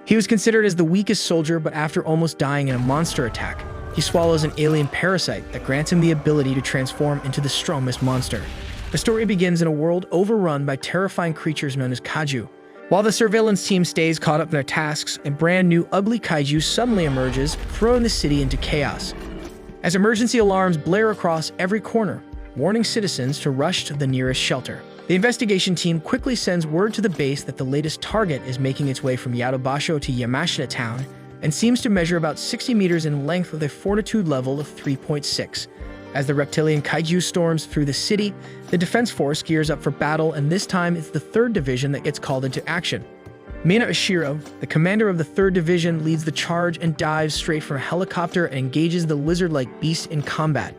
He was considered as the weakest soldier, but after almost dying in a monster attack, he swallows an alien parasite that grants him the ability to transform into the strongest monster. The story begins in a world overrun by terrifying creatures known as kaiju. While the surveillance team stays caught up in their tasks, a brand new ugly kaiju suddenly emerges, throwing the city into chaos. As emergency alarms blare across every corner, warning citizens to rush to the nearest shelter. The investigation team quickly sends word to the base that the latest target is making its way from Yadobasho to Yamashita town and seems to measure about 60 meters in length with a fortitude level of 3.6. As the reptilian kaiju storms through the city, the defense force gears up for battle, and this time it's the 3rd Division that gets called into action. Mina Ishiro, the commander of the 3rd Division, leads the charge and dives straight from a helicopter and engages the lizard-like beast in combat.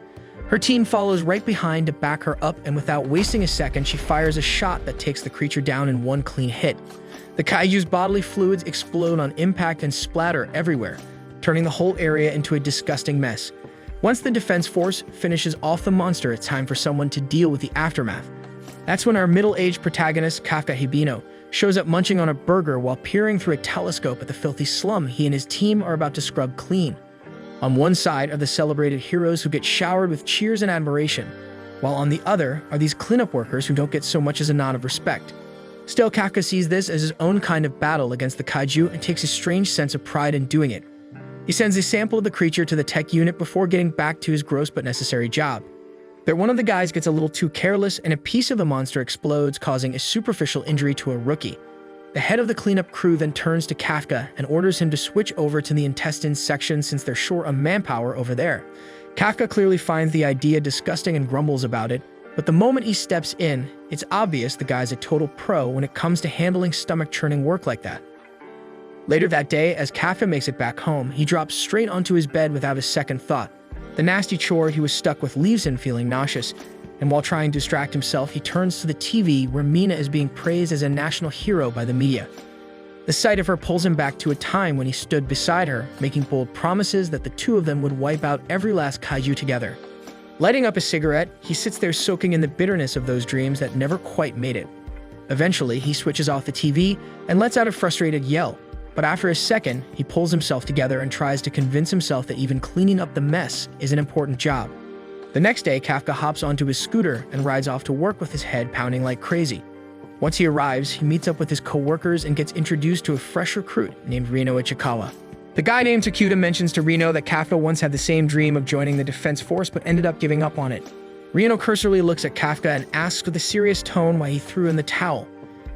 Her team follows right behind to back her up, and without wasting a second, she fires a shot that takes the creature down in one clean hit. The kaiju's bodily fluids explode on impact and splatter everywhere, turning the whole area into a disgusting mess. Once the defense force finishes off the monster, it's time for someone to deal with the aftermath. That's when our middle-aged protagonist, Kafka Hibino, shows up munching on a burger while peering through a telescope at the filthy slum he and his team are about to scrub clean. On one side are the celebrated heroes who get showered with cheers and admiration, while on the other are these cleanup workers who don't get so much as a nod of respect. Still, Kafka sees this as his own kind of battle against the kaiju and takes a strange sense of pride in doing it. He sends a sample of the creature to the tech unit before getting back to his gross but necessary job. But one of the guys gets a little too careless and a piece of the monster explodes, causing a superficial injury to a rookie. The head of the cleanup crew then turns to Kafka and orders him to switch over to the intestines section since they're short on manpower over there. Kafka clearly finds the idea disgusting and grumbles about it, but the moment he steps in, it's obvious the guy's a total pro when it comes to handling stomach-churning work like that. Later that day, as Kafka makes it back home, he drops straight onto his bed without a second thought. The nasty chore he was stuck with leaves him feeling nauseous, and while trying to distract himself, he turns to the TV where Mina is being praised as a national hero by the media. The sight of her pulls him back to a time when he stood beside her, making bold promises that the two of them would wipe out every last kaiju together. Lighting up a cigarette, he sits there soaking in the bitterness of those dreams that never quite made it. Eventually, he switches off the TV and lets out a frustrated yell. But after a second, he pulls himself together and tries to convince himself that even cleaning up the mess is an important job. The next day, Kafka hops onto his scooter and rides off to work with his head pounding like crazy. Once he arrives, he meets up with his co-workers and gets introduced to a fresh recruit named Rino Ichikawa. The guy named Takuta mentions to Rino that Kafka once had the same dream of joining the defense force but ended up giving up on it. Rino cursorily looks at Kafka and asks with a serious tone why he threw in the towel.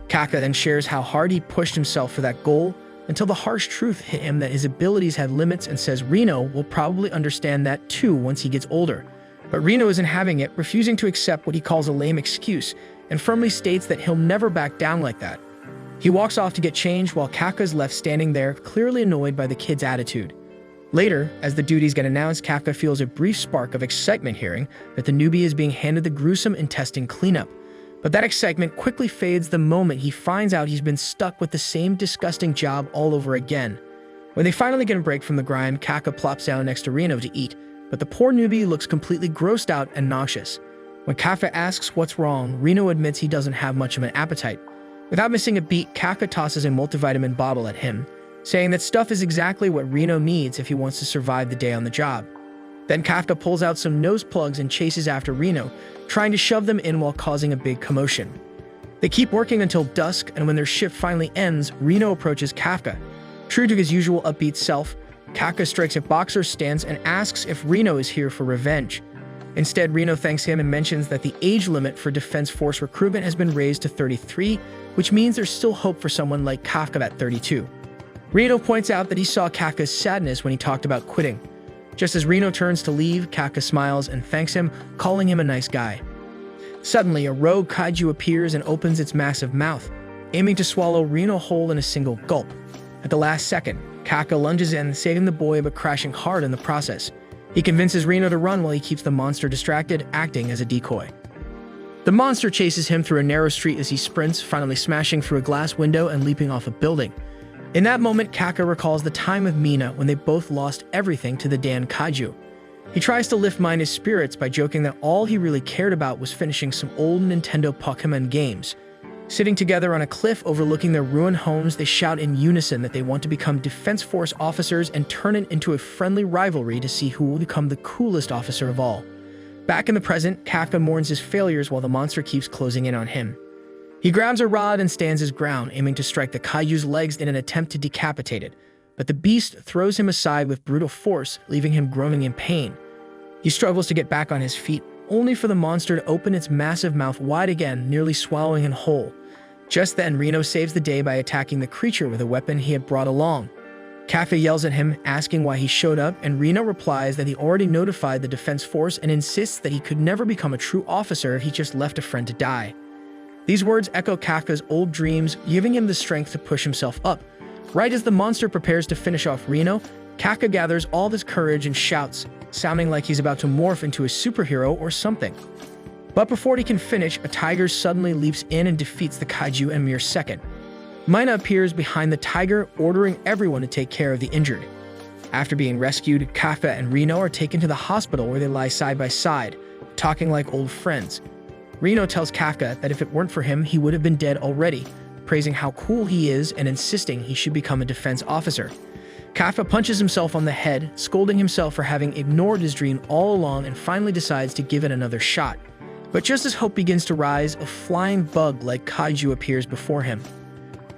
Kafka then shares how hard he pushed himself for that goal, until the harsh truth hit him that his abilities had limits, and says Rino will probably understand that too once he gets older. But Rino isn't having it, refusing to accept what he calls a lame excuse, and firmly states that he'll never back down like that. He walks off to get changed while Kafka is left standing there, clearly annoyed by the kid's attitude. Later, as the duties get announced, Kafka feels a brief spark of excitement hearing that the newbie is being handed the gruesome intestine cleanup. But that excitement quickly fades the moment he finds out he's been stuck with the same disgusting job all over again. When they finally get a break from the grime, Kafka plops down next to Rino to eat, but the poor newbie looks completely grossed out and nauseous. When Kafka asks what's wrong, Rino admits he doesn't have much of an appetite. Without missing a beat, Kafka tosses a multivitamin bottle at him, saying that stuff is exactly what Rino needs if he wants to survive the day on the job. Then Kafka pulls out some nose plugs and chases after Rino, trying to shove them in while causing a big commotion. They keep working until dusk, and when their shift finally ends, Rino approaches Kafka. True to his usual upbeat self, Kafka strikes a boxer's stance and asks if Rino is here for revenge. Instead, Rino thanks him and mentions that the age limit for Defense Force recruitment has been raised to 33, which means there's still hope for someone like Kafka at 32. Rino points out that he saw Kafka's sadness when he talked about quitting. Just as Rino turns to leave, Kafka smiles and thanks him, calling him a nice guy. Suddenly, a rogue kaiju appears and opens its massive mouth, aiming to swallow Rino whole in a single gulp. At the last second, Kafka lunges in, saving the boy but crashing hard in the process. He convinces Rino to run while he keeps the monster distracted, acting as a decoy. The monster chases him through a narrow street as he sprints, finally smashing through a glass window and leaping off a building. In that moment, Kafka recalls the time with Mina when they both lost everything to the Dan Kaiju. He tries to lift Mina's spirits by joking that all he really cared about was finishing some old Nintendo Pokémon games. Sitting together on a cliff overlooking their ruined homes, they shout in unison that they want to become Defense Force officers and turn it into a friendly rivalry to see who will become the coolest officer of all. Back in the present, Kafka mourns his failures while the monster keeps closing in on him. He grabs a rod and stands his ground, aiming to strike the kaiju's legs in an attempt to decapitate it, but the beast throws him aside with brutal force, leaving him groaning in pain. He struggles to get back on his feet, only for the monster to open its massive mouth wide again, nearly swallowing him whole. Just then, Reno saves the day by attacking the creature with a weapon he had brought along. Kafka yells at him, asking why he showed up, and Reno replies that he already notified the Defense Force and insists that he could never become a true officer if he just left a friend to die. These words echo Kafka's old dreams, giving him the strength to push himself up. Right as the monster prepares to finish off Reno, Kafka gathers all his courage and shouts, sounding like he's about to morph into a superhero or something. But before he can finish, a tiger suddenly leaps in and defeats the kaiju in a mere second. Mina appears behind the tiger, ordering everyone to take care of the injured. After being rescued, Kafka and Reno are taken to the hospital where they lie side by side, talking like old friends. Reno tells Kafka that if it weren't for him, he would have been dead already, praising how cool he is and insisting he should become a defense officer. Kafka punches himself on the head, scolding himself for having ignored his dream all along, and finally decides to give it another shot. But just as hope begins to rise, a flying bug-like kaiju appears before him.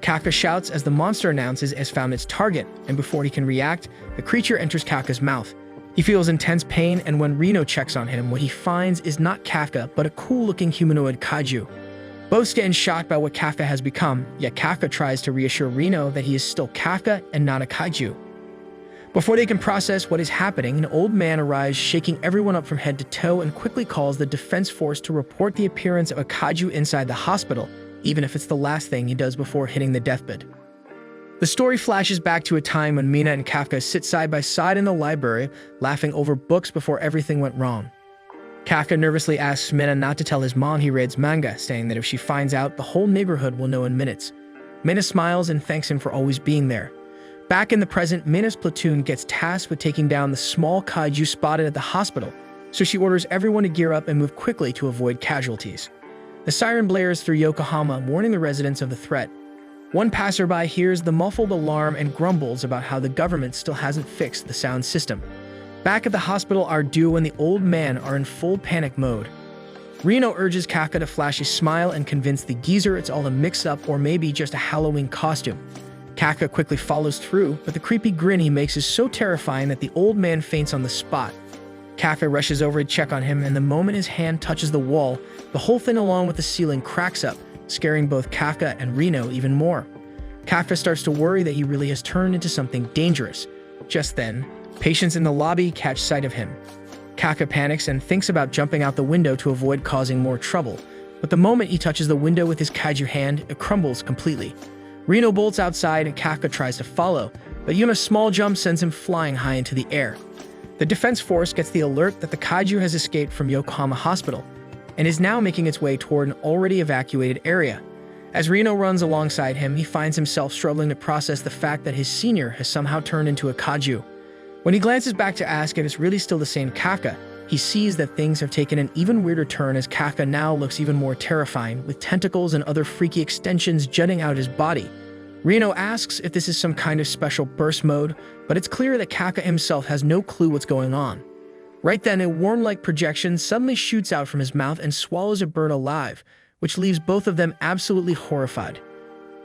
Kafka shouts as the monster announces it has found its target, and before he can react, the creature enters Kafka's mouth. He feels intense pain, and when Reno checks on him, what he finds is not Kafka, but a cool-looking humanoid kaiju. Both stand shocked by what Kafka has become, yet Kafka tries to reassure Reno that he is still Kafka and not a kaiju. Before they can process what is happening, an old man arrives, shaking everyone up from head to toe, and quickly calls the Defense Force to report the appearance of a kaiju inside the hospital, even if it's the last thing he does before hitting the deathbed. The story flashes back to a time when Mina and Kafka sit side by side in the library, laughing over books before everything went wrong. Kafka nervously asks Mina not to tell his mom he reads manga, saying that if she finds out, the whole neighborhood will know in minutes. Mina smiles and thanks him for always being there. Back in the present, Mina's platoon gets tasked with taking down the small kaiju spotted at the hospital, so she orders everyone to gear up and move quickly to avoid casualties. The siren blares through Yokohama, warning the residents of the threat. One passerby hears the muffled alarm and grumbles about how the government still hasn't fixed the sound system. Back at the hospital, our duo and the old man are in full panic mode. Reno urges Kafka to flash a smile and convince the geezer it's all a mix-up or maybe just a Halloween costume. Kafka quickly follows through, but the creepy grin he makes is so terrifying that the old man faints on the spot. Kafka rushes over to check on him, and the moment his hand touches the wall, the whole thing along with the ceiling cracks up, scaring both Kafka and Reno even more. Kafka starts to worry that he really has turned into something dangerous. Just then, patients in the lobby catch sight of him. Kafka panics and thinks about jumping out the window to avoid causing more trouble, but the moment he touches the window with his kaiju hand, it crumbles completely. Reno bolts outside and Kafka tries to follow, but even a small jump sends him flying high into the air. The Defense Force gets the alert that the kaiju has escaped from Yokohama Hospital and is now making its way toward an already evacuated area. As Reno runs alongside him, he finds himself struggling to process the fact that his senior has somehow turned into a kaiju. When he glances back to ask if it's really still the same Kafka, he sees that things have taken an even weirder turn as Kafka now looks even more terrifying, with tentacles and other freaky extensions jutting out his body. Reno asks if this is some kind of special burst mode, but it's clear that Kafka himself has no clue what's going on. Right then, a worm-like projection suddenly shoots out from his mouth and swallows a bird alive, which leaves both of them absolutely horrified.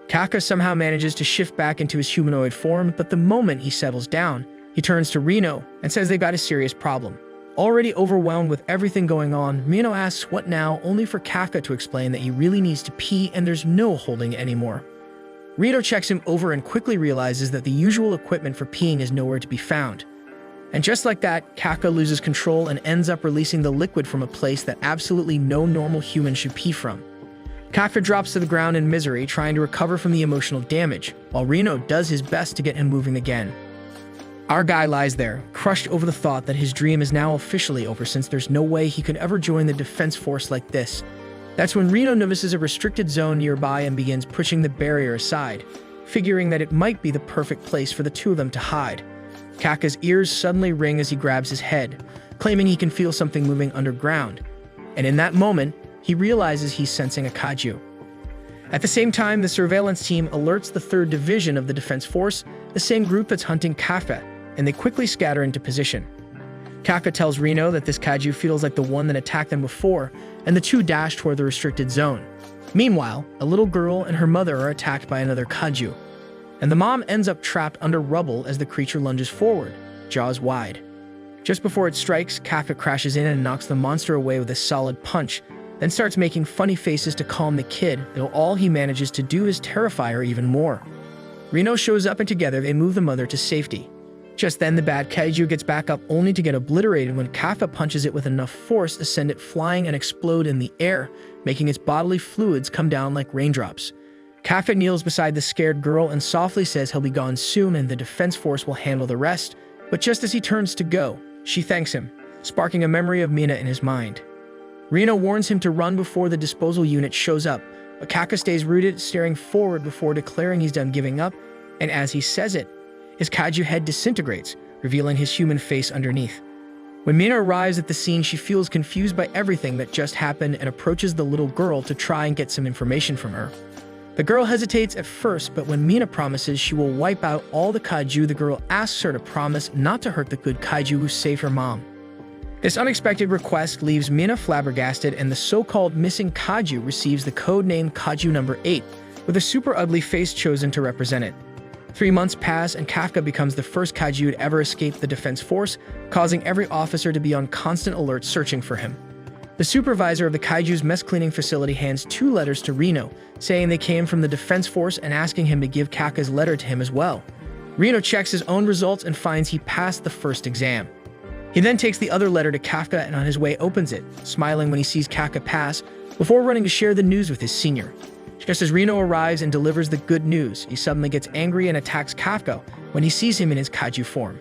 Kafka somehow manages to shift back into his humanoid form, but the moment he settles down, he turns to Reno and says they've got a serious problem. Already overwhelmed with everything going on, Reno asks what now, only for Kafka to explain that he really needs to pee and there's no holding it anymore. Reno checks him over and quickly realizes that the usual equipment for peeing is nowhere to be found. And just like that, Kafka loses control and ends up releasing the liquid from a place that absolutely no normal human should pee from. Kafka drops to the ground in misery, trying to recover from the emotional damage, while Reno does his best to get him moving again. Our guy lies there, crushed over the thought that his dream is now officially over since there's no way he could ever join the Defense Force like this. That's when Reno notices a restricted zone nearby and begins pushing the barrier aside, figuring that it might be the perfect place for the two of them to hide. Kafka's ears suddenly ring as he grabs his head, claiming he can feel something moving underground. And in that moment, he realizes he's sensing a kaiju. At the same time, the surveillance team alerts the 3rd Division of the Defense Force, the same group that's hunting Kafka, and they quickly scatter into position. Kafka tells Reno that this kaiju feels like the one that attacked them before, and the two dash toward the restricted zone. Meanwhile, a little girl and her mother are attacked by another kaiju, and the mom ends up trapped under rubble as the creature lunges forward, jaws wide. Just before it strikes, Kafka crashes in and knocks the monster away with a solid punch, then starts making funny faces to calm the kid, though all he manages to do is terrify her even more. Reno shows up and together they move the mother to safety. Just then, the bad kaiju gets back up only to get obliterated when Kafka punches it with enough force to send it flying and explode in the air, making its bodily fluids come down like raindrops. Kafka kneels beside the scared girl and softly says he'll be gone soon and the Defense Force will handle the rest, but just as he turns to go, she thanks him, sparking a memory of Mina in his mind. Reno warns him to run before the disposal unit shows up, but Kafka stays rooted, staring forward before declaring he's done giving up, and as he says it, his kaiju head disintegrates, revealing his human face underneath. When Mina arrives at the scene, she feels confused by everything that just happened and approaches the little girl to try and get some information from her. The girl hesitates at first, but when Mina promises she will wipe out all the kaiju, the girl asks her to promise not to hurt the good kaiju who saved her mom. This unexpected request leaves Mina flabbergasted, and the so-called missing kaiju receives the code-named Kaiju Number 8, with a super ugly face chosen to represent it. 3 months pass, and Kafka becomes the first kaiju to ever escape the Defense Force, causing every officer to be on constant alert searching for him. The supervisor of the kaiju's mess cleaning facility hands 2 letters to Reno, saying they came from the Defense Force and asking him to give Kafka's letter to him as well. Reno checks his own results and finds he passed the first exam. He then takes the other letter to Kafka and on his way opens it, smiling when he sees Kafka pass, before running to share the news with his senior. Just as Reno arrives and delivers the good news, he suddenly gets angry and attacks Kafka when he sees him in his kaiju form.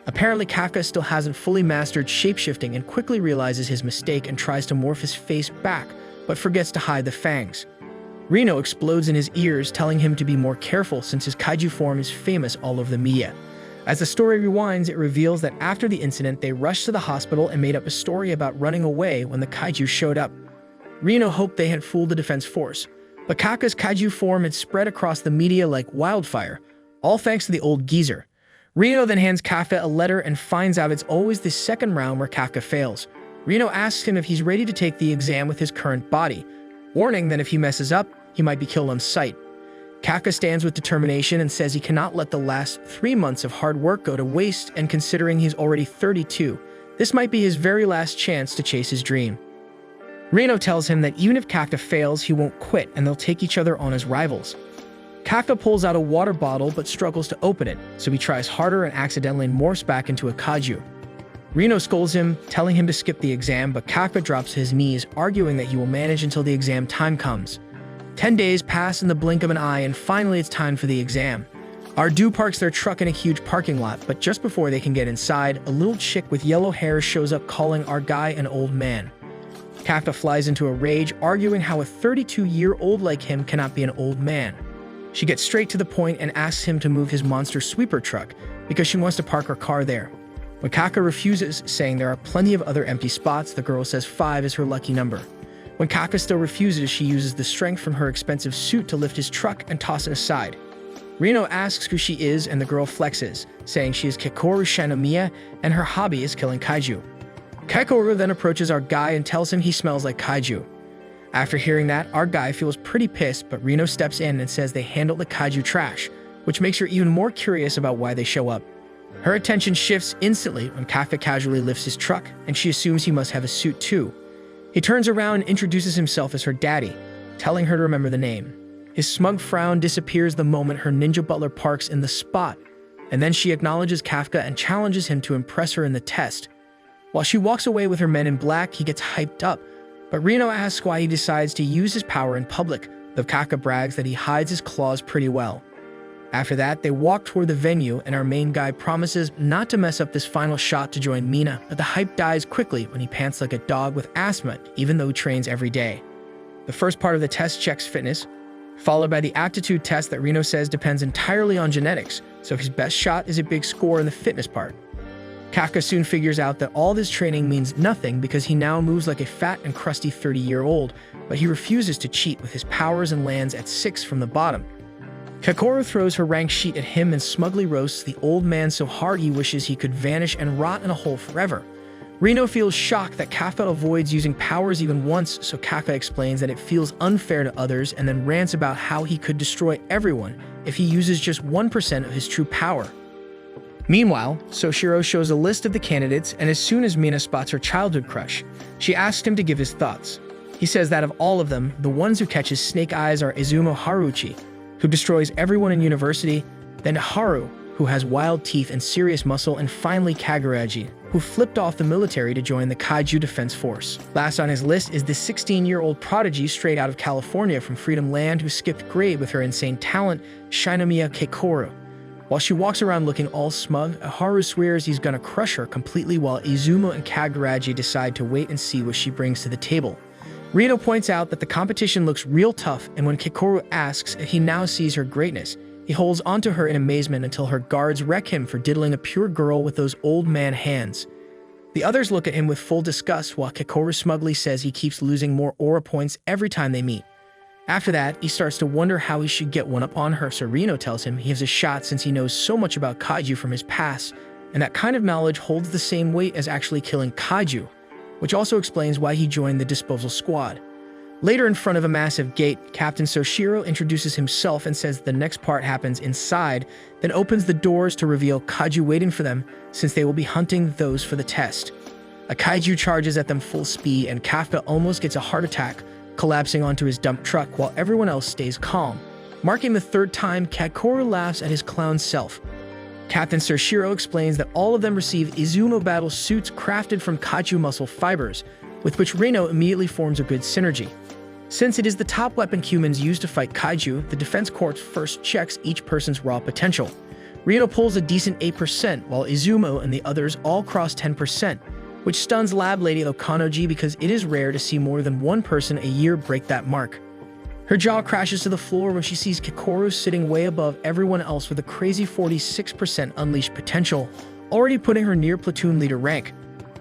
Apparently, Kafka still hasn't fully mastered shapeshifting and quickly realizes his mistake and tries to morph his face back, but forgets to hide the fangs. Reno explodes in his ears, telling him to be more careful since his kaiju form is famous all over the media. As the story rewinds, it reveals that after the incident, they rushed to the hospital and made up a story about running away when the kaiju showed up. Reno hoped they had fooled the Defense Force, but Kafka's kaiju form had spread across the media like wildfire, all thanks to the old geezer. Reno then hands Kafka a letter and finds out it's always the second round where Kafka fails. Reno asks him if he's ready to take the exam with his current body, warning that if he messes up, he might be killed on sight. Kafka stands with determination and says he cannot let the last 3 months of hard work go to waste, and considering he's already 32, this might be his very last chance to chase his dream. Reno tells him that even if Kafka fails, he won't quit and they'll take each other on as rivals. Kafka pulls out a water bottle but struggles to open it, so he tries harder and accidentally morphs back into a kaiju. Reno scolds him, telling him to skip the exam, but Kafka drops to his knees, arguing that he will manage until the exam time comes. 10 days pass in the blink of an eye, and finally it's time for the exam. Ardu parks their truck in a huge parking lot, but just before they can get inside, a little chick with yellow hair shows up calling our guy an old man. Kafka flies into a rage, arguing how a 32-year-old like him cannot be an old man. She gets straight to the point and asks him to move his monster sweeper truck because she wants to park her car there. When Kafka refuses, saying there are plenty of other empty spots, the girl says 5 is her lucky number. When Kafka still refuses, she uses the strength from her expensive suit to lift his truck and toss it aside. Reno asks who she is, and the girl flexes, saying she is Kekoru Shinomiya and her hobby is killing kaiju. Kekoru then approaches our guy and tells him he smells like kaiju. After hearing that, our guy feels pretty pissed, but Reno steps in and says they handled the kaiju trash, which makes her even more curious about why they show up. Her attention shifts instantly when Kafka casually lifts his truck, and she assumes he must have a suit too. He turns around and introduces himself as her daddy, telling her to remember the name. His smug frown disappears the moment her ninja butler parks in the spot, and then she acknowledges Kafka and challenges him to impress her in the test. While she walks away with her men in black, he gets hyped up, but Reno asks why he decides to use his power in public, though Kafka brags that he hides his claws pretty well. After that, they walk toward the venue, and our main guy promises not to mess up this final shot to join Mina, but the hype dies quickly when he pants like a dog with asthma, even though he trains every day. The first part of the test checks fitness, followed by the aptitude test that Reno says depends entirely on genetics, so his best shot is a big score in the fitness part. Kafka soon figures out that all this training means nothing because he now moves like a fat and crusty 30-year-old, but he refuses to cheat with his powers and lands at 6 from the bottom. Kakoru throws her rank sheet at him and smugly roasts the old man so hard he wishes he could vanish and rot in a hole forever. Reno feels shocked that Kafka avoids using powers even once, so Kafka explains that it feels unfair to others and then rants about how he could destroy everyone if he uses just 1% of his true power. Meanwhile, Soshiro shows a list of the candidates, and as soon as Mina spots her childhood crush, she asks him to give his thoughts. He says that of all of them, the ones who catch his snake eyes are Izumo Haruchi, who destroys everyone in university, then Haru, who has wild teeth and serious muscle, and finally Kaguraji, who flipped off the military to join the Kaiju Defense Force. Last on his list is the 16-year-old prodigy straight out of California from Freedom Land who skipped grade with her insane talent, Shinomiya Keikoru. While she walks around looking all smug, Haru swears he's gonna crush her completely while Izumo and Kaguraji decide to wait and see what she brings to the table. Rito points out that the competition looks real tough, and when Keikoru asks if he now sees her greatness, he holds onto her in amazement until her guards wreck him for diddling a pure girl with those old man hands. The others look at him with full disgust while Keikoru smugly says he keeps losing more aura points every time they meet. After that, he starts to wonder how he should get one up on her, so Reno tells him he has a shot since he knows so much about kaiju from his past, and that kind of knowledge holds the same weight as actually killing kaiju, which also explains why he joined the disposal squad. Later, in front of a massive gate, Captain Soshiro introduces himself and says the next part happens inside, then opens the doors to reveal kaiju waiting for them since they will be hunting those for the test. A kaiju charges at them full speed and Kafka almost gets a heart attack, collapsing onto his dump truck while everyone else stays calm. Marking the third time, Kakoru laughs at his clown self. Captain Soshiro explains that all of them receive Izumo battle suits crafted from kaiju muscle fibers, with which Reno immediately forms a good synergy. Since it is the top weapon humans use to fight kaiju, the defense corps first checks each person's raw potential. Reno pulls a decent 8%, while Izumo and the others all cross 10%, which stuns Lab Lady Okanoji because it is rare to see more than one person a year break that mark. Her jaw crashes to the floor when she sees Keikoru sitting way above everyone else with a crazy 46% unleashed potential, already putting her near platoon leader rank.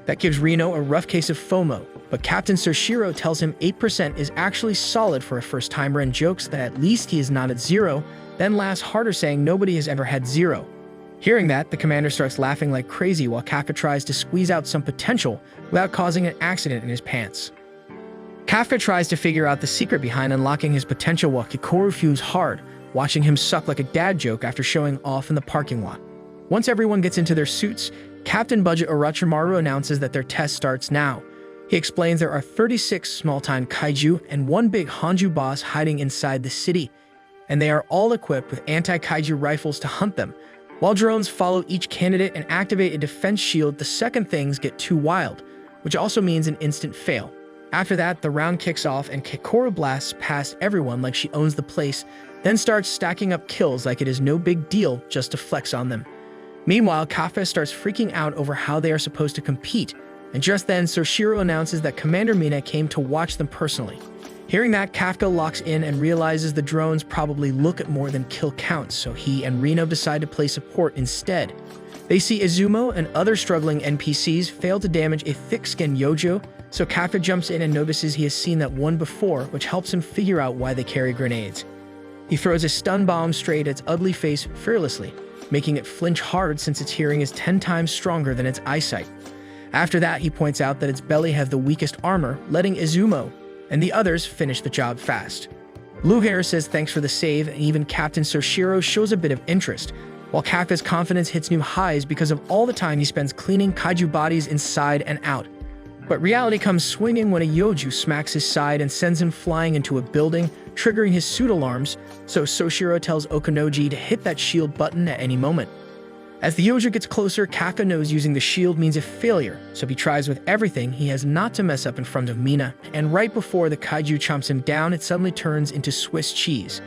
That gives Reno a rough case of FOMO, but Captain Soshiro tells him 8% is actually solid for a first-timer and jokes that at least he is not at 0, then laughs harder saying nobody has ever had 0. Hearing that, the commander starts laughing like crazy while Kafka tries to squeeze out some potential without causing an accident in his pants. Kafka tries to figure out the secret behind unlocking his potential while Keikoru fumes hard, watching him suck like a dad joke after showing off in the parking lot. Once everyone gets into their suits, Captain Budget Orochimaru announces that their test starts now. He explains there are 36 small-time kaiju and one big Hanju boss hiding inside the city, and they are all equipped with anti-kaiju rifles to hunt them. While drones follow each candidate and activate a defense shield the second things get too wild, which also means an instant fail. After that, the round kicks off and Keikoru blasts past everyone like she owns the place, then starts stacking up kills like it is no big deal just to flex on them. Meanwhile, Kafka starts freaking out over how they are supposed to compete, and just then Soshiro announces that Commander Mina came to watch them personally. Hearing that, Kafka locks in and realizes the drones probably look at more than kill counts, so he and Reno decide to play support instead. They see Izumo and other struggling NPCs fail to damage a thick-skinned Yojo, so Kafka jumps in and notices he has seen that one before, which helps him figure out why they carry grenades. He throws a stun bomb straight at its ugly face fearlessly, making it flinch hard since its hearing is 10 times stronger than its eyesight. After that, he points out that its belly has the weakest armor, letting Izumo and the others finish the job fast. Blue Hair says thanks for the save, and even Captain Soshiro shows a bit of interest, while Kafka's confidence hits new highs because of all the time he spends cleaning kaiju bodies inside and out. But reality comes swinging when a Yoju smacks his side and sends him flying into a building, triggering his suit alarms, so Soshiro tells Okanoji to hit that shield button at any moment. As the Yoju gets closer, Kafka knows using the shield means a failure, so he tries with everything he has not to mess up in front of Mina, and right before the kaiju chomps him down, it suddenly turns into Swiss cheese.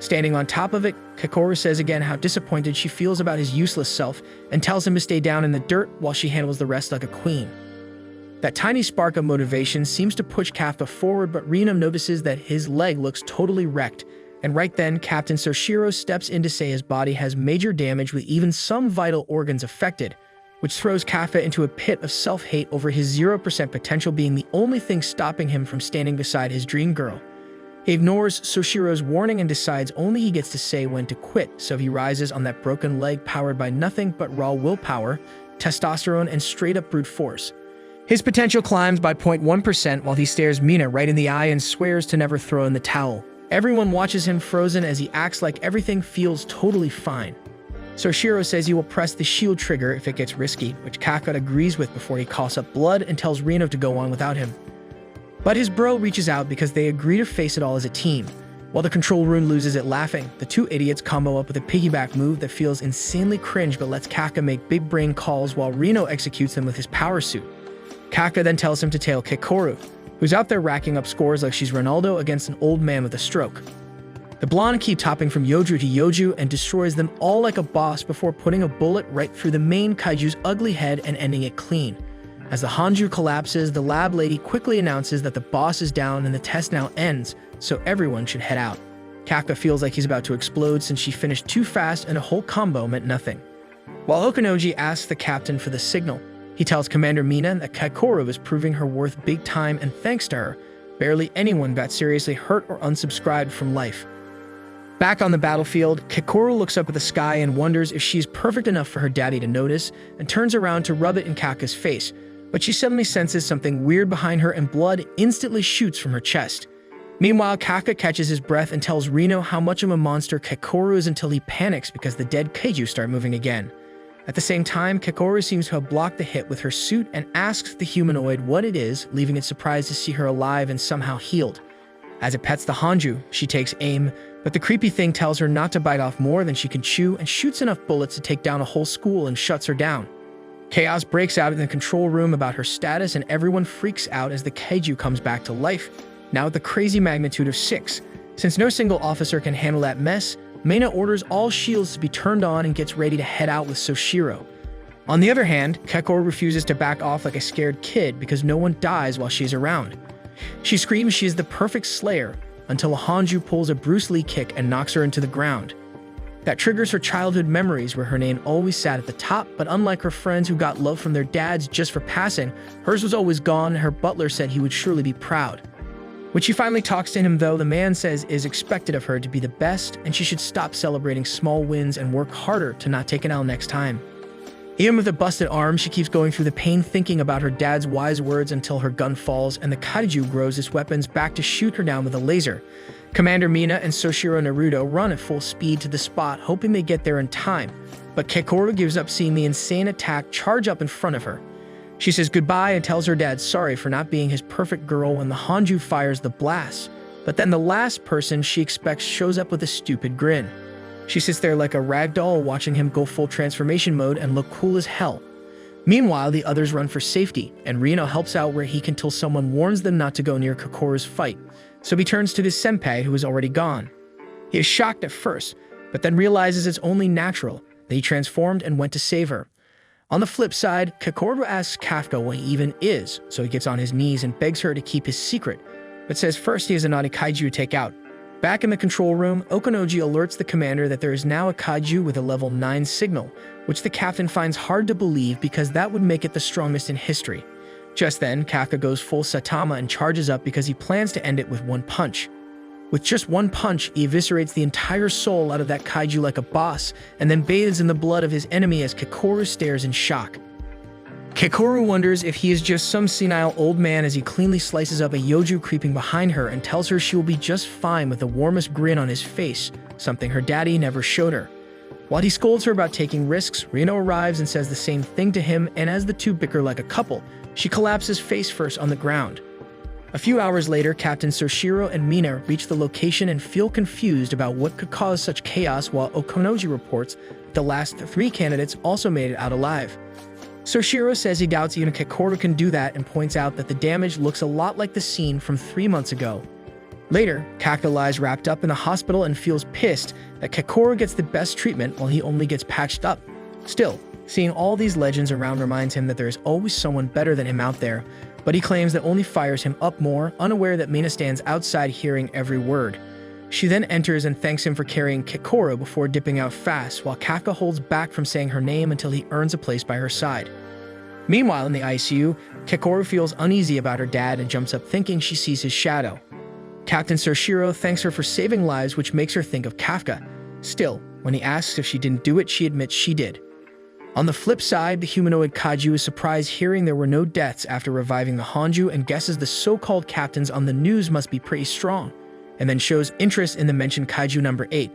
Standing on top of it, Keikoru says again how disappointed she feels about his useless self and tells him to stay down in the dirt while she handles the rest like a queen. That tiny spark of motivation seems to push Kafka forward, but Reno notices that his leg looks totally wrecked, and right then, Captain Soshiro steps in to say his body has major damage with even some vital organs affected, which throws Kafka into a pit of self-hate over his 0% potential being the only thing stopping him from standing beside his dream girl. He ignores Soshiro's warning and decides only he gets to say when to quit, so he rises on that broken leg powered by nothing but raw willpower, testosterone, and straight-up brute force. His potential climbs by 0.1% while he stares Mina right in the eye and swears to never throw in the towel. Everyone watches him frozen as he acts like everything feels totally fine. Soshiro says he will press the shield trigger if it gets risky, which Kafka agrees with before he coughs up blood and tells Reno to go on without him. But his bro reaches out because they agree to face it all as a team. While the control room loses it laughing, the two idiots combo up with a piggyback move that feels insanely cringe but lets Kafka make big brain calls while Reno executes them with his power suit. Kafka then tells him to tail Kikoru, who's out there racking up scores like she's Ronaldo against an old man with a stroke. The blonde keeps hopping from Yoju to Yoju and destroys them all like a boss before putting a bullet right through the main kaiju's ugly head and ending it clean. As the Hanju collapses, the lab lady quickly announces that the boss is down and the test now ends, so everyone should head out. Kafka feels like he's about to explode since she finished too fast and a whole combo meant nothing. While Okanoji asks the captain for the signal, he tells Commander Mina that Kikoru is proving her worth big time, and thanks to her, barely anyone got seriously hurt or unsubscribed from life. Back on the battlefield, Kikoru looks up at the sky and wonders if she's perfect enough for her daddy to notice, and turns around to rub it in Kafka's face, but she suddenly senses something weird behind her and blood instantly shoots from her chest. Meanwhile, Kafka catches his breath and tells Reno how much of a monster Kikoru is until he panics because the dead kaiju start moving again. At the same time, Kikoru seems to have blocked the hit with her suit and asks the humanoid what it is, leaving it surprised to see her alive and somehow healed. As it pets the Hanju, she takes aim, but the creepy thing tells her not to bite off more than she can chew and shoots enough bullets to take down a whole school and shuts her down. Chaos breaks out in the control room about her status and everyone freaks out as the kaiju comes back to life, now at the crazy magnitude of 6. Since no single officer can handle that mess, Meina orders all shields to be turned on and gets ready to head out with Soshiro. On the other hand, Kikoru refuses to back off like a scared kid because no one dies while she's around. She screams she is the perfect slayer until a Hanju pulls a Bruce Lee kick and knocks her into the ground. That triggers her childhood memories where her name always sat at the top, but unlike her friends who got love from their dads just for passing, hers was always gone and her butler said he would surely be proud. When she finally talks to him though, the man says it is expected of her to be the best and she should stop celebrating small wins and work harder to not take an L next time. Even with a busted arm, she keeps going through the pain thinking about her dad's wise words until her gun falls and the kaiju grows its weapons back to shoot her down with a laser. Commander Mina and Soshiro Naruto run at full speed to the spot, hoping they get there in time, but Kikoru gives up seeing the insane attack charge up in front of her. She says goodbye and tells her dad sorry for not being his perfect girl when the Hanju fires the blast, but then the last person she expects shows up with a stupid grin. She sits there like a rag doll watching him go full transformation mode and look cool as hell. Meanwhile, the others run for safety, and Reno helps out where he can till someone warns them not to go near Kikoru's fight, so he turns to his senpai who is already gone. He is shocked at first, but then realizes it's only natural that he transformed and went to save her. On the flip side, Kikoru asks Kafka what he even is, so he gets on his knees and begs her to keep his secret, but says first he has a naughty kaiju to take out. Back in the control room, Okanoji alerts the commander that there is now a kaiju with a level 9 signal, which the captain finds hard to believe because that would make it the strongest in history. Just then, Kafka goes full Saitama and charges up because he plans to end it with one punch. With just one punch, he eviscerates the entire soul out of that kaiju like a boss, and then bathes in the blood of his enemy as Kikoru stares in shock. Kikoru wonders if he is just some senile old man as he cleanly slices up a Yoju creeping behind her and tells her she will be just fine with the warmest grin on his face, something her daddy never showed her. While he scolds her about taking risks, Reno arrives and says the same thing to him, and as the two bicker like a couple, she collapses face first on the ground. A few hours later, Captain Soshiro and Mina reach the location and feel confused about what could cause such chaos while Okanoji reports that the last 3 candidates also made it out alive. Soshiro says he doubts even Kikoru can do that and points out that the damage looks a lot like the scene from 3 months ago. Later, Kafka lies wrapped up in the hospital and feels pissed that Kikoru gets the best treatment while he only gets patched up. Still, seeing all these legends around reminds him that there is always someone better than him out there, but he claims that only fires him up more, unaware that Mina stands outside hearing every word. She then enters and thanks him for carrying Kikoru before dipping out fast, while Kafka holds back from saying her name until he earns a place by her side. Meanwhile, in the ICU, Kikoru feels uneasy about her dad and jumps up thinking she sees his shadow. Captain Soshiro thanks her for saving lives, which makes her think of Kafka. Still, when he asks if she didn't do it, she admits she did. On the flip side, the humanoid Kaiju is surprised hearing there were no deaths after reviving the Honju and guesses the so-called captains on the news must be pretty strong, and then shows interest in the mentioned Kaiju number 8.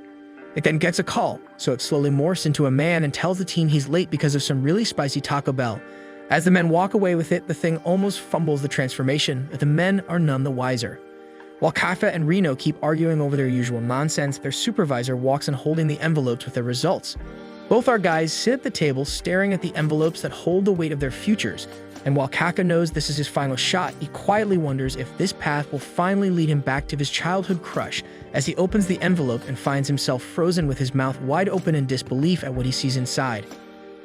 It then gets a call, so it slowly morphs into a man and tells the team he's late because of some really spicy Taco Bell. As the men walk away with it, the thing almost fumbles the transformation, but the men are none the wiser. While Kafka and Reno keep arguing over their usual nonsense, their supervisor walks in holding the envelopes with their results. Both our guys sit at the table staring at the envelopes that hold the weight of their futures, and while Kafka knows this is his final shot, he quietly wonders if this path will finally lead him back to his childhood crush as he opens the envelope and finds himself frozen with his mouth wide open in disbelief at what he sees inside.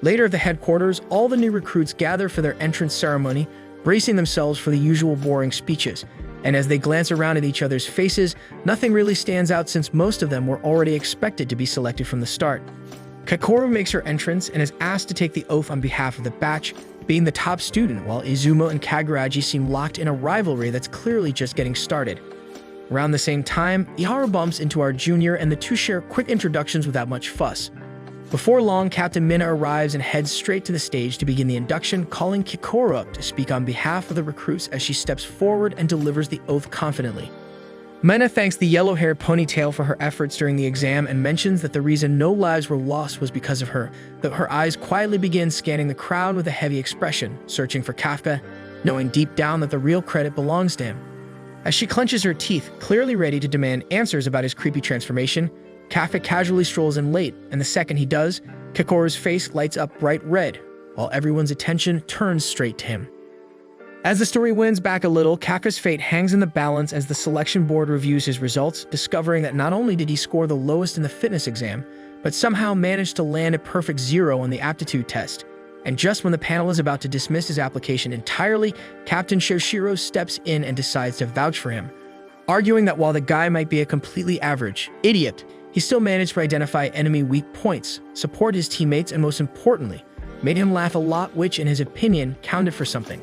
Later at the headquarters, all the new recruits gather for their entrance ceremony, bracing themselves for the usual boring speeches. And as they glance around at each other's faces, nothing really stands out since most of them were already expected to be selected from the start. Kikoru makes her entrance and is asked to take the oath on behalf of the batch, being the top student, while Izumo and Kaguraji seem locked in a rivalry that's clearly just getting started. Around the same time, Iharu bumps into our junior and the two share quick introductions without much fuss. Before long, Captain Mina arrives and heads straight to the stage to begin the induction, calling Kikoru up to speak on behalf of the recruits as she steps forward and delivers the oath confidently. Mina thanks the yellow-haired ponytail for her efforts during the exam and mentions that the reason no lives were lost was because of her, though her eyes quietly begin scanning the crowd with a heavy expression, searching for Kafka, knowing deep down that the real credit belongs to him. As she clenches her teeth, clearly ready to demand answers about his creepy transformation, Kafka casually strolls in late, and the second he does, Kikoru's face lights up bright red, while everyone's attention turns straight to him. As the story winds back a little, Kafka's fate hangs in the balance as the selection board reviews his results, discovering that not only did he score the lowest in the fitness exam, but somehow managed to land a perfect 0 on the aptitude test. And just when the panel is about to dismiss his application entirely, Captain Shoshiro steps in and decides to vouch for him, arguing that while the guy might be a completely average idiot, he still managed to identify enemy weak points, support his teammates, and most importantly, made him laugh a lot, which, in his opinion, counted for something.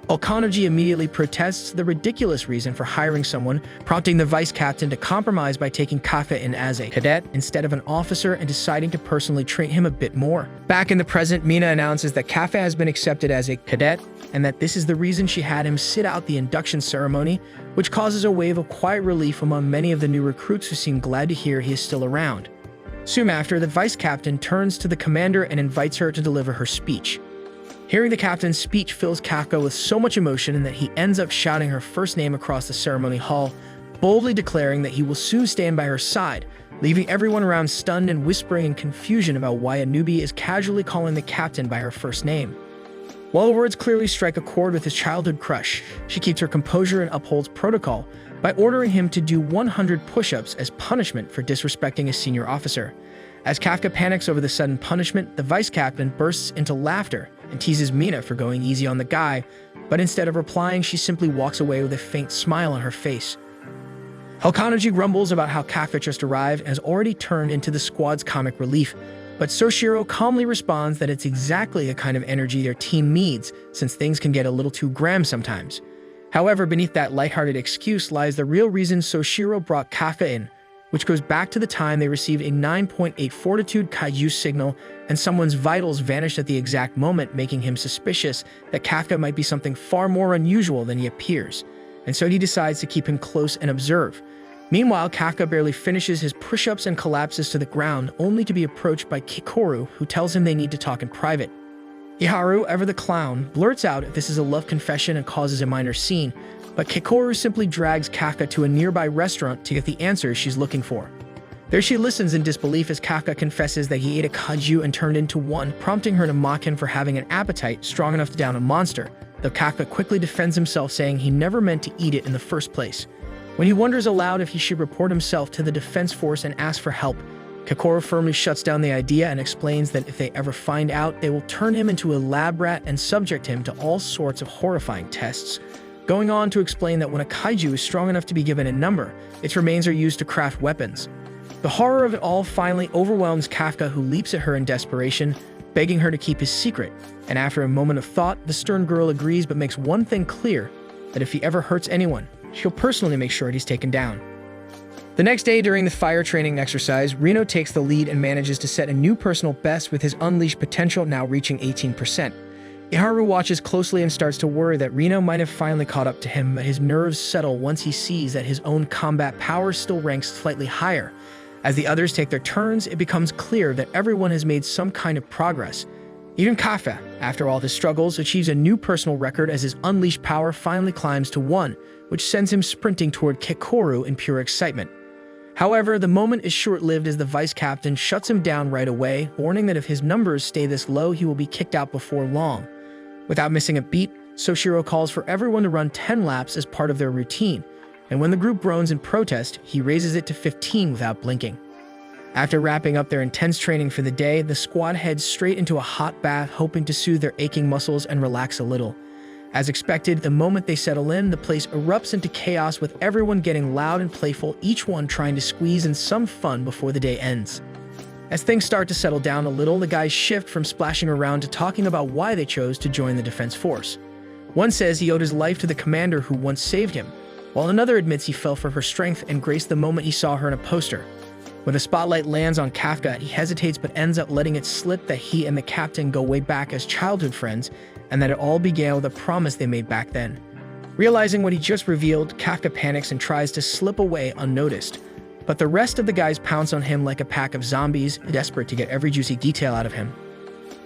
Okanoji immediately protests the ridiculous reason for hiring someone, prompting the vice captain to compromise by taking Kafka in as a cadet instead of an officer and deciding to personally train him a bit more. Back in the present, Mina announces that Kafka has been accepted as a cadet and that this is the reason she had him sit out the induction ceremony, which causes a wave of quiet relief among many of the new recruits who seem glad to hear he is still around. Soon after, the vice captain turns to the commander and invites her to deliver her speech. Hearing the captain's speech fills Kafka with so much emotion that he ends up shouting her first name across the ceremony hall, boldly declaring that he will soon stand by her side, leaving everyone around stunned and whispering in confusion about why a newbie is casually calling the captain by her first name. While the words clearly strike a chord with his childhood crush, she keeps her composure and upholds protocol by ordering him to do 100 push-ups as punishment for disrespecting a senior officer. As Kafka panics over the sudden punishment, the vice captain bursts into laughter and teases Mina for going easy on the guy, but instead of replying, she simply walks away with a faint smile on her face. Okanoji grumbles about how Kafka just arrived and has already turned into the squad's comic relief, but Soshiro calmly responds that it's exactly the kind of energy their team needs, since things can get a little too grim sometimes. However, beneath that lighthearted excuse lies the real reason Soshiro brought Kafka in, which goes back to the time they received a 9.8 fortitude kaiju signal and someone's vitals vanished at the exact moment, making him suspicious that Kafka might be something far more unusual than he appears, and so he decides to keep him close and observe. Meanwhile, Kafka barely finishes his push-ups and collapses to the ground, only to be approached by Kikoru, who tells him they need to talk in private. Iharu, ever the clown, blurts out if this is a love confession and causes a minor scene, but Kikoru simply drags Kafka to a nearby restaurant to get the answers she's looking for. There she listens in disbelief as Kafka confesses that he ate a kaiju and turned into one, prompting her to mock him for having an appetite strong enough to down a monster, though Kafka quickly defends himself, saying he never meant to eat it in the first place. When he wonders aloud if he should report himself to the defense force and ask for help, Kikoru firmly shuts down the idea and explains that if they ever find out, they will turn him into a lab rat and subject him to all sorts of horrifying tests. going on to explain that when a kaiju is strong enough to be given a number, its remains are used to craft weapons. The horror of it all finally overwhelms Kafka, who leaps at her in desperation, begging her to keep his secret. And after a moment of thought, the stern girl agrees but makes one thing clear, that if he ever hurts anyone, she'll personally make sure he's taken down. The next day during the fire training exercise, Reno takes the lead and manages to set a new personal best with his unleashed potential now reaching 18%. Iharu watches closely and starts to worry that Reno might have finally caught up to him, but his nerves settle once he sees that his own combat power still ranks slightly higher. As the others take their turns, it becomes clear that everyone has made some kind of progress. Even Kafka, after all his struggles, achieves a new personal record as his unleashed power finally climbs to 1, which sends him sprinting toward Kikoru in pure excitement. However, the moment is short-lived as the vice captain shuts him down right away, warning that if his numbers stay this low, he will be kicked out before long. Without missing a beat, Soshiro calls for everyone to run 10 laps as part of their routine, and when the group groans in protest, he raises it to 15 without blinking. After wrapping up their intense training for the day, the squad heads straight into a hot bath, hoping to soothe their aching muscles and relax a little. As expected, the moment they settle in, the place erupts into chaos with everyone getting loud and playful, each one trying to squeeze in some fun before the day ends. As things start to settle down a little, the guys shift from splashing around to talking about why they chose to join the defense force. One says he owed his life to the commander who once saved him, while another admits he fell for her strength and grace the moment he saw her in a poster. When the spotlight lands on Kafka, he hesitates but ends up letting it slip that he and the captain go way back as childhood friends, and that it all began with a promise they made back then. Realizing what he just revealed, Kafka panics and tries to slip away unnoticed. But the rest of the guys pounce on him like a pack of zombies, desperate to get every juicy detail out of him.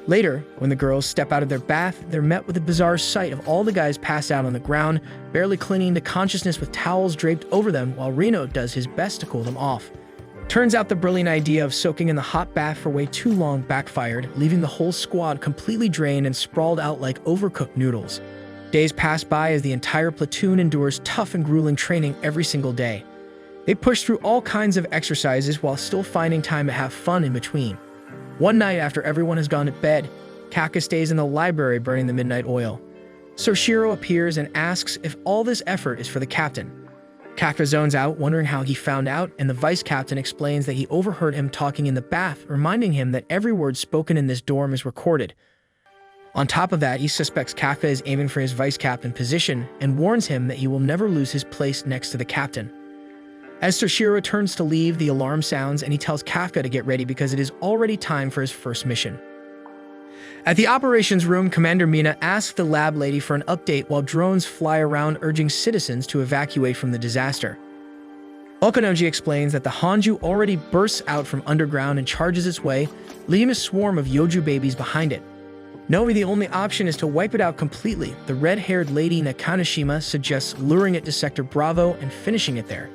Later, when the girls step out of their bath, they're met with a bizarre sight of all the guys passed out on the ground, barely clinging to consciousness with towels draped over them while Reno does his best to cool them off. Turns out the brilliant idea of soaking in the hot bath for way too long backfired, leaving the whole squad completely drained and sprawled out like overcooked noodles. Days pass by as the entire platoon endures tough and grueling training every single day. They push through all kinds of exercises while still finding time to have fun in between. One night after everyone has gone to bed, Kafka stays in the library burning the midnight oil. Soshiro appears and asks if all this effort is for the captain. Kafka zones out, wondering how he found out, and the vice captain explains that he overheard him talking in the bath, reminding him that every word spoken in this dorm is recorded. On top of that, he suspects Kafka is aiming for his vice captain position and warns him that he will never lose his place next to the captain. As Soshiro turns to leave, the alarm sounds and he tells Kafka to get ready because it is already time for his first mission. At the operations room, Commander Mina asks the lab lady for an update while drones fly around urging citizens to evacuate from the disaster. Okanoji explains that the Hanju already bursts out from underground and charges its way, leaving a swarm of Yoju babies behind it. Knowing the only option is to wipe it out completely, the red-haired lady Nakanoshima suggests luring it to Sector Bravo and finishing it there.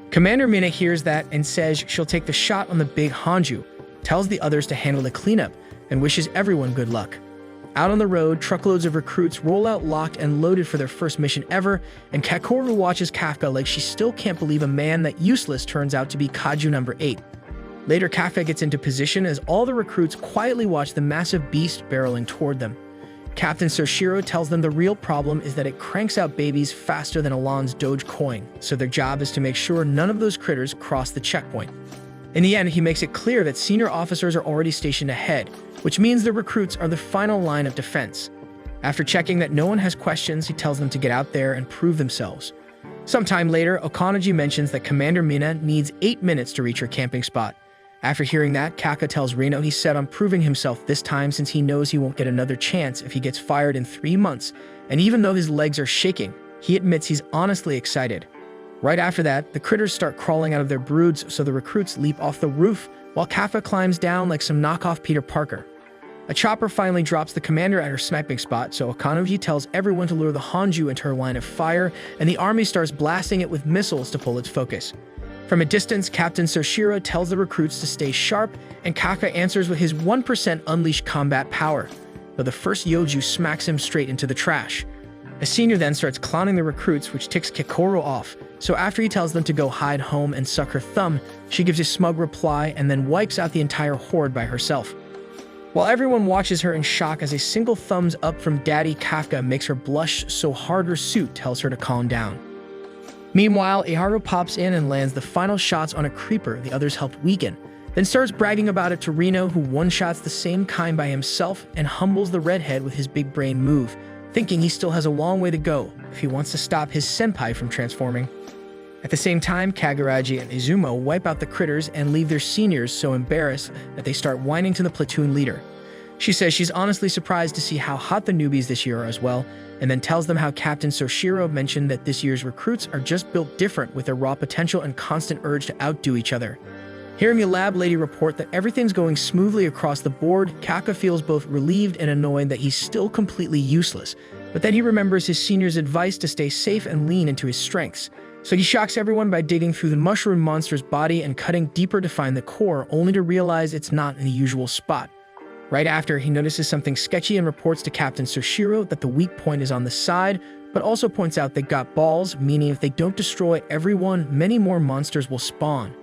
Commander Mina hears that and says she'll take the shot on the big Hanju, tells the others to handle the cleanup, and wishes everyone good luck. Out on the road, truckloads of recruits roll out locked and loaded for their first mission ever, and Kakoru watches Kafka like she still can't believe a man that useless turns out to be Kaiju number 8. Later, Kafka gets into position as all the recruits quietly watch the massive beast barreling toward them. Captain Soshiro tells them the real problem is that it cranks out babies faster than Alon's Doge coin, so their job is to make sure none of those critters cross the checkpoint. In the end, he makes it clear that senior officers are already stationed ahead, which means the recruits are the final line of defense. After checking that no one has questions, he tells them to get out there and prove themselves. Sometime later, Okanoji mentions that Commander Mina needs 8 minutes to reach her camping spot. After hearing that, Kafka tells Reno he's set on proving himself this time since he knows he won't get another chance if he gets fired in 3 months, and even though his legs are shaking, he admits he's honestly excited. Right after that, the critters start crawling out of their broods, so the recruits leap off the roof, while Kafka climbs down like some knockoff Peter Parker. A chopper finally drops the commander at her sniping spot, so Okanoji tells everyone to lure the Hanju into her line of fire, and the army starts blasting it with missiles to pull its focus. From a distance, Captain Soshiro tells the recruits to stay sharp, and Kafka answers with his 1% unleashed combat power, though the first Yoju smacks him straight into the trash. A senior then starts clowning the recruits, which ticks Kikoru off, so after he tells them to go hide home and suck her thumb, she gives a smug reply and then wipes out the entire horde by herself. While everyone watches her in shock as a single thumbs up from Daddy Kafka makes her blush so hard her suit tells her to calm down. Meanwhile, Iharu pops in and lands the final shots on a creeper the others helped weaken, then starts bragging about it to Reno, who one-shots the same kind by himself and humbles the redhead with his big brain move, thinking he still has a long way to go if he wants to stop his senpai from transforming. At the same time, Kaguraji and Izumo wipe out the critters and leave their seniors so embarrassed that they start whining to the platoon leader. She says she's honestly surprised to see how hot the newbies this year are as well, and then tells them how Captain Soshiro mentioned that this year's recruits are just built different with their raw potential and constant urge to outdo each other. Hearing the lab lady report that everything's going smoothly across the board, Kaka feels both relieved and annoyed that he's still completely useless, but then he remembers his senior's advice to stay safe and lean into his strengths. So he shocks everyone by digging through the mushroom monster's body and cutting deeper to find the core, only to realize it's not in the usual spot. Right after, he notices something sketchy and reports to Captain Soshiro that the weak point is on the side, but also points out they got balls, meaning if they don't destroy everyone, many more monsters will spawn.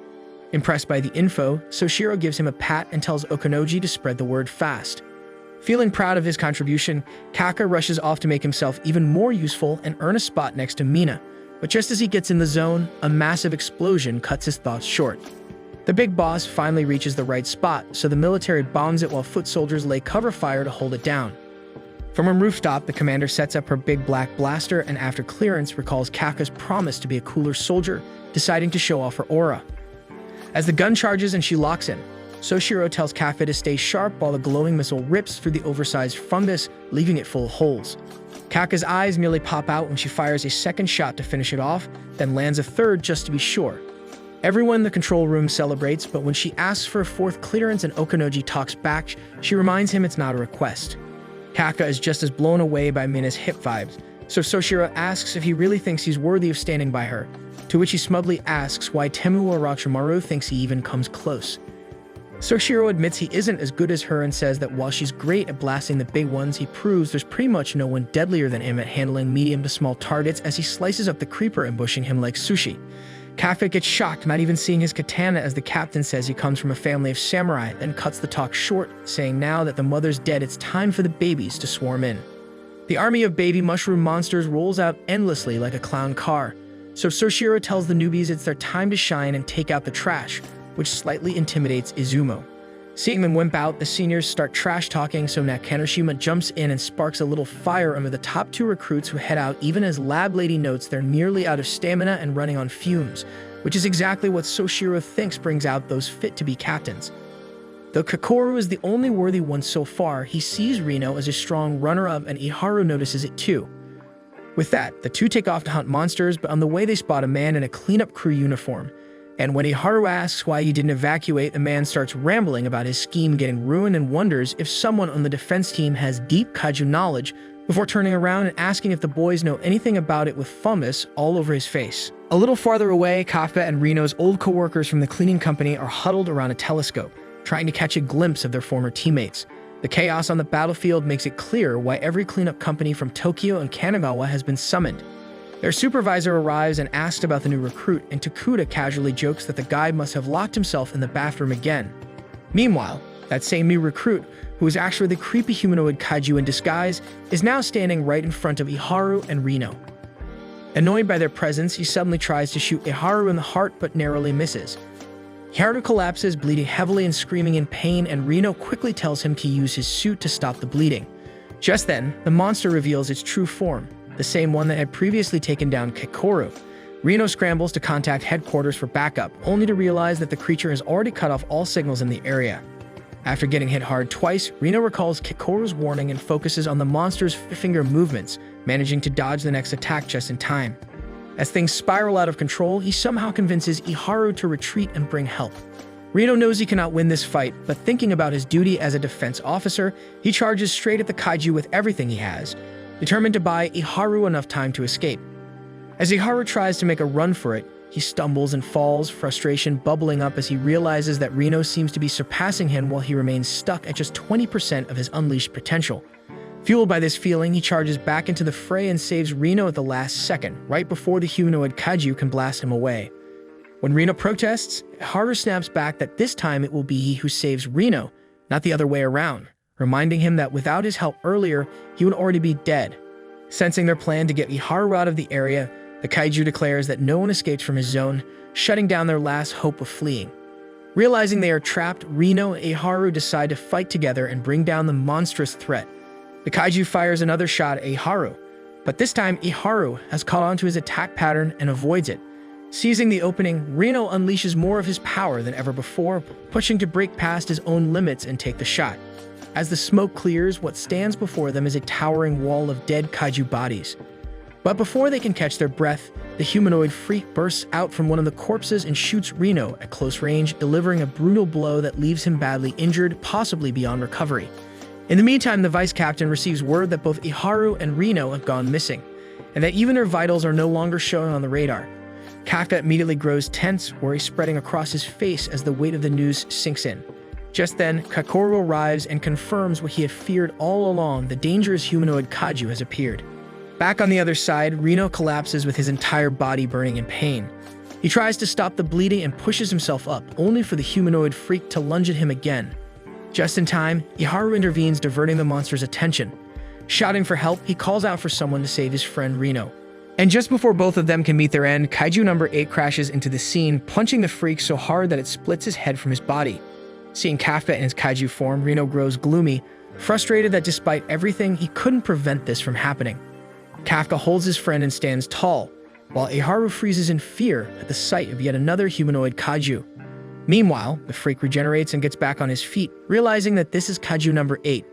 Impressed by the info, Soshiro gives him a pat and tells Okonoji to spread the word fast. Feeling proud of his contribution, Kaka rushes off to make himself even more useful and earn a spot next to Mina. But just as he gets in the zone, a massive explosion cuts his thoughts short. The big boss finally reaches the right spot, so the military bombs it while foot soldiers lay cover fire to hold it down. From a rooftop, the commander sets up her big black blaster and after clearance recalls Kaka's promise to be a cooler soldier, deciding to show off her aura. As the gun charges and she locks in, Soshiro tells Kaka to stay sharp while the glowing missile rips through the oversized fungus, leaving it full of holes. Kaka's eyes nearly pop out when she fires a second shot to finish it off, then lands a third just to be sure. Everyone in the control room celebrates, but when she asks for a fourth clearance and Okonoji talks back, she reminds him it's not a request. Kaka is just as blown away by Mina's hip vibes, so Soshiro asks if he really thinks he's worthy of standing by her, to which he smugly asks why Temu Orochimaru thinks he even comes close. Soshiro admits he isn't as good as her and says that while she's great at blasting the big ones, he proves there's pretty much no one deadlier than him at handling medium to small targets as he slices up the creeper, ambushing him like sushi. Kafka gets shocked, not even seeing his katana, as the captain says he comes from a family of samurai, then cuts the talk short, saying now that the mother's dead, it's time for the babies to swarm in. The army of baby mushroom monsters rolls out endlessly like a clown car, so Soshiro tells the newbies it's their time to shine and take out the trash, which slightly intimidates Izumo. Seeing them wimp out, the seniors start trash-talking, so Nakanoshima jumps in and sparks a little fire under the top two recruits who head out even as Lab Lady notes they're nearly out of stamina and running on fumes, which is exactly what Soshiro thinks brings out those fit to be captains. Though Kakoru is the only worthy one so far, he sees Reno as a strong runner-up and Iharu notices it too. With that, the two take off to hunt monsters, but on the way they spot a man in a cleanup crew uniform. And when Iharu asks why he didn't evacuate, the man starts rambling about his scheme getting ruined and wonders if someone on the defense team has deep kaiju knowledge, before turning around and asking if the boys know anything about it with fungus all over his face. A little farther away, Kafka and Reno's old co-workers from the cleaning company are huddled around a telescope, trying to catch a glimpse of their former teammates. The chaos on the battlefield makes it clear why every cleanup company from Tokyo and Kanagawa has been summoned. Their supervisor arrives and asks about the new recruit, and Tokuda casually jokes that the guy must have locked himself in the bathroom again. Meanwhile, that same new recruit, who is actually the creepy humanoid kaiju in disguise, is now standing right in front of Iharu and Reno. Annoyed by their presence, he suddenly tries to shoot Iharu in the heart but narrowly misses. Iharu collapses, bleeding heavily and screaming in pain, and Reno quickly tells him to use his suit to stop the bleeding. Just then, the monster reveals its true form, the same one that had previously taken down Kakoru. Reno scrambles to contact headquarters for backup, only to realize that the creature has already cut off all signals in the area. After getting hit hard twice, Reno recalls Kakoru's warning and focuses on the monster's finger movements, managing to dodge the next attack just in time. As things spiral out of control, he somehow convinces Iharu to retreat and bring help. Reno knows he cannot win this fight, but thinking about his duty as a defense officer, he charges straight at the kaiju with everything he has, determined to buy Iharu enough time to escape. As Iharu tries to make a run for it, he stumbles and falls, frustration bubbling up as he realizes that Reno seems to be surpassing him while he remains stuck at just 20% of his unleashed potential. Fueled by this feeling, he charges back into the fray and saves Reno at the last second, right before the humanoid kaiju can blast him away. When Reno protests, Iharu snaps back that this time it will be he who saves Reno, not the other way around. reminding him that without his help earlier, he would already be dead. Sensing their plan to get Iharu out of the area, the kaiju declares that no one escapes from his zone, shutting down their last hope of fleeing. Realizing they are trapped, Reno and Iharu decide to fight together and bring down the monstrous threat. The kaiju fires another shot at Iharu, but this time Iharu has caught on to his attack pattern and avoids it. Seizing the opening, Reno unleashes more of his power than ever before, pushing to break past his own limits and take the shot. As the smoke clears, what stands before them is a towering wall of dead kaiju bodies. But before they can catch their breath, the humanoid freak bursts out from one of the corpses and shoots Reno at close range, delivering a brutal blow that leaves him badly injured, possibly beyond recovery. In the meantime, the vice captain receives word that both Iharu and Reno have gone missing, and that even their vitals are no longer showing on the radar. Kafka immediately grows tense, worry spreading across his face as the weight of the news sinks in. Just then, Kakoru arrives and confirms what he had feared all along: the dangerous humanoid kaiju has appeared. Back on the other side, Reno collapses with his entire body burning in pain. He tries to stop the bleeding and pushes himself up, only for the humanoid freak to lunge at him again. Just in time, Iharu intervenes, diverting the monster's attention. Shouting for help, he calls out for someone to save his friend Reno. And just before both of them can meet their end, Kaiju number 8 crashes into the scene, punching the freak so hard that it splits his head from his body. Seeing Kafka in his kaiju form, Reno grows gloomy, frustrated that despite everything, he couldn't prevent this from happening. Kafka holds his friend and stands tall, while Iharu freezes in fear at the sight of yet another humanoid kaiju. Meanwhile, the freak regenerates and gets back on his feet, realizing that this is Kaiju number 8.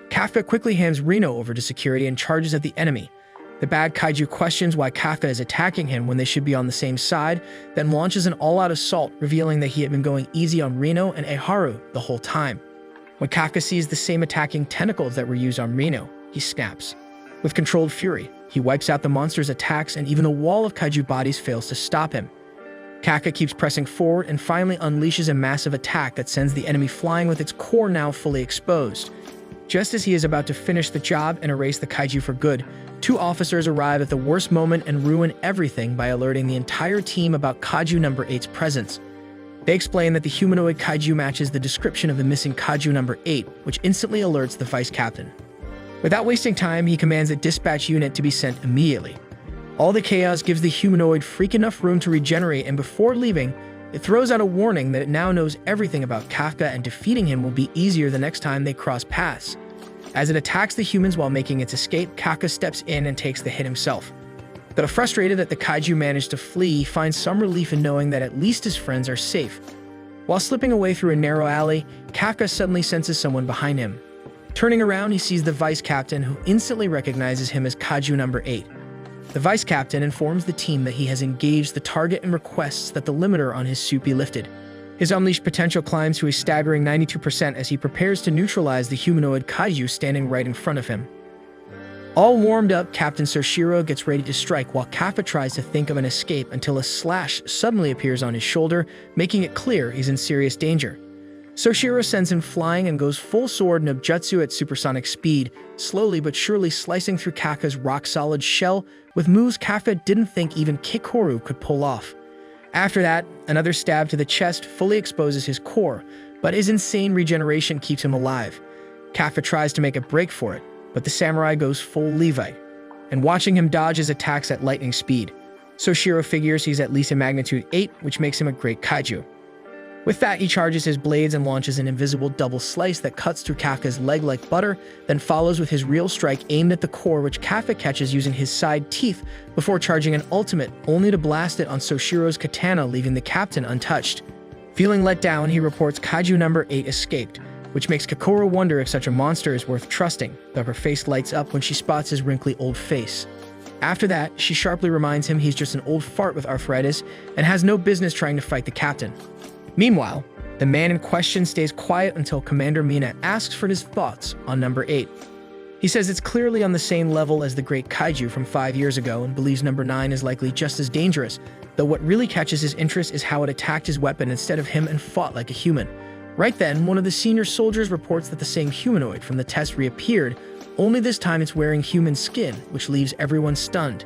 Kafka quickly hands Reno over to security and charges at the enemy. The bad kaiju questions why Kafka is attacking him when they should be on the same side, then launches an all-out assault, revealing that he had been going easy on Reno and Iharu the whole time. When Kafka sees the same attacking tentacles that were used on Reno, he snaps. With controlled fury, he wipes out the monster's attacks, and even a wall of kaiju bodies fails to stop him. Kafka keeps pressing forward and finally unleashes a massive attack that sends the enemy flying with its core now fully exposed. Just as he is about to finish the job and erase the kaiju for good, 2 officers arrive at the worst moment and ruin everything by alerting the entire team about Kaiju number 8's presence. They explain that the humanoid kaiju matches the description of the missing Kaiju number 8, which instantly alerts the vice captain. Without wasting time, he commands a dispatch unit to be sent immediately. All the chaos gives the humanoid freak enough room to regenerate, and before leaving, it throws out a warning that it now knows everything about Kafka and defeating him will be easier the next time they cross paths. As it attacks the humans while making its escape, Kafka steps in and takes the hit himself. Though frustrated that the kaiju managed to flee, he finds some relief in knowing that at least his friends are safe. While slipping away through a narrow alley, Kafka suddenly senses someone behind him. Turning around, he sees the vice captain, who instantly recognizes him as Kaiju number 8. The vice captain informs the team that he has engaged the target and requests that the limiter on his suit be lifted. His unleashed potential climbs to a staggering 92% as he prepares to neutralize the humanoid kaiju standing right in front of him. All warmed up, Captain Soshiro gets ready to strike while Kafka tries to think of an escape until a slash suddenly appears on his shoulder, making it clear he's in serious danger. Soshiro sends him flying and goes full sword ninjutsu at supersonic speed, slowly but surely slicing through Kafka's rock-solid shell with moves Kafka didn't think even Kakoru could pull off. After that, another stab to the chest fully exposes his core, but his insane regeneration keeps him alive. Kafka tries to make a break for it, but the samurai goes full Levite, and watching him dodge his attacks at lightning speed. Soshiro figures he's at least a magnitude 8, which makes him a great kaiju. With that, he charges his blades and launches an invisible double slice that cuts through Kafka's leg like butter, then follows with his real strike aimed at the core, which Kafka catches using his side teeth before charging an ultimate, only to blast it on Soshiro's katana, leaving the captain untouched. Feeling let down, he reports Kaiju number 8 escaped, which makes Kakoru wonder if such a monster is worth trusting, though her face lights up when she spots his wrinkly old face. After that, she sharply reminds him he's just an old fart with arthritis and has no business trying to fight the captain. Meanwhile, the man in question stays quiet until Commander Mina asks for his thoughts on number 8. He says it's clearly on the same level as the great kaiju from 5 years ago and believes number 9 is likely just as dangerous, though what really catches his interest is how it attacked his weapon instead of him and fought like a human. Right then, one of the senior soldiers reports that the same humanoid from the test reappeared, only this time it's wearing human skin, which leaves everyone stunned.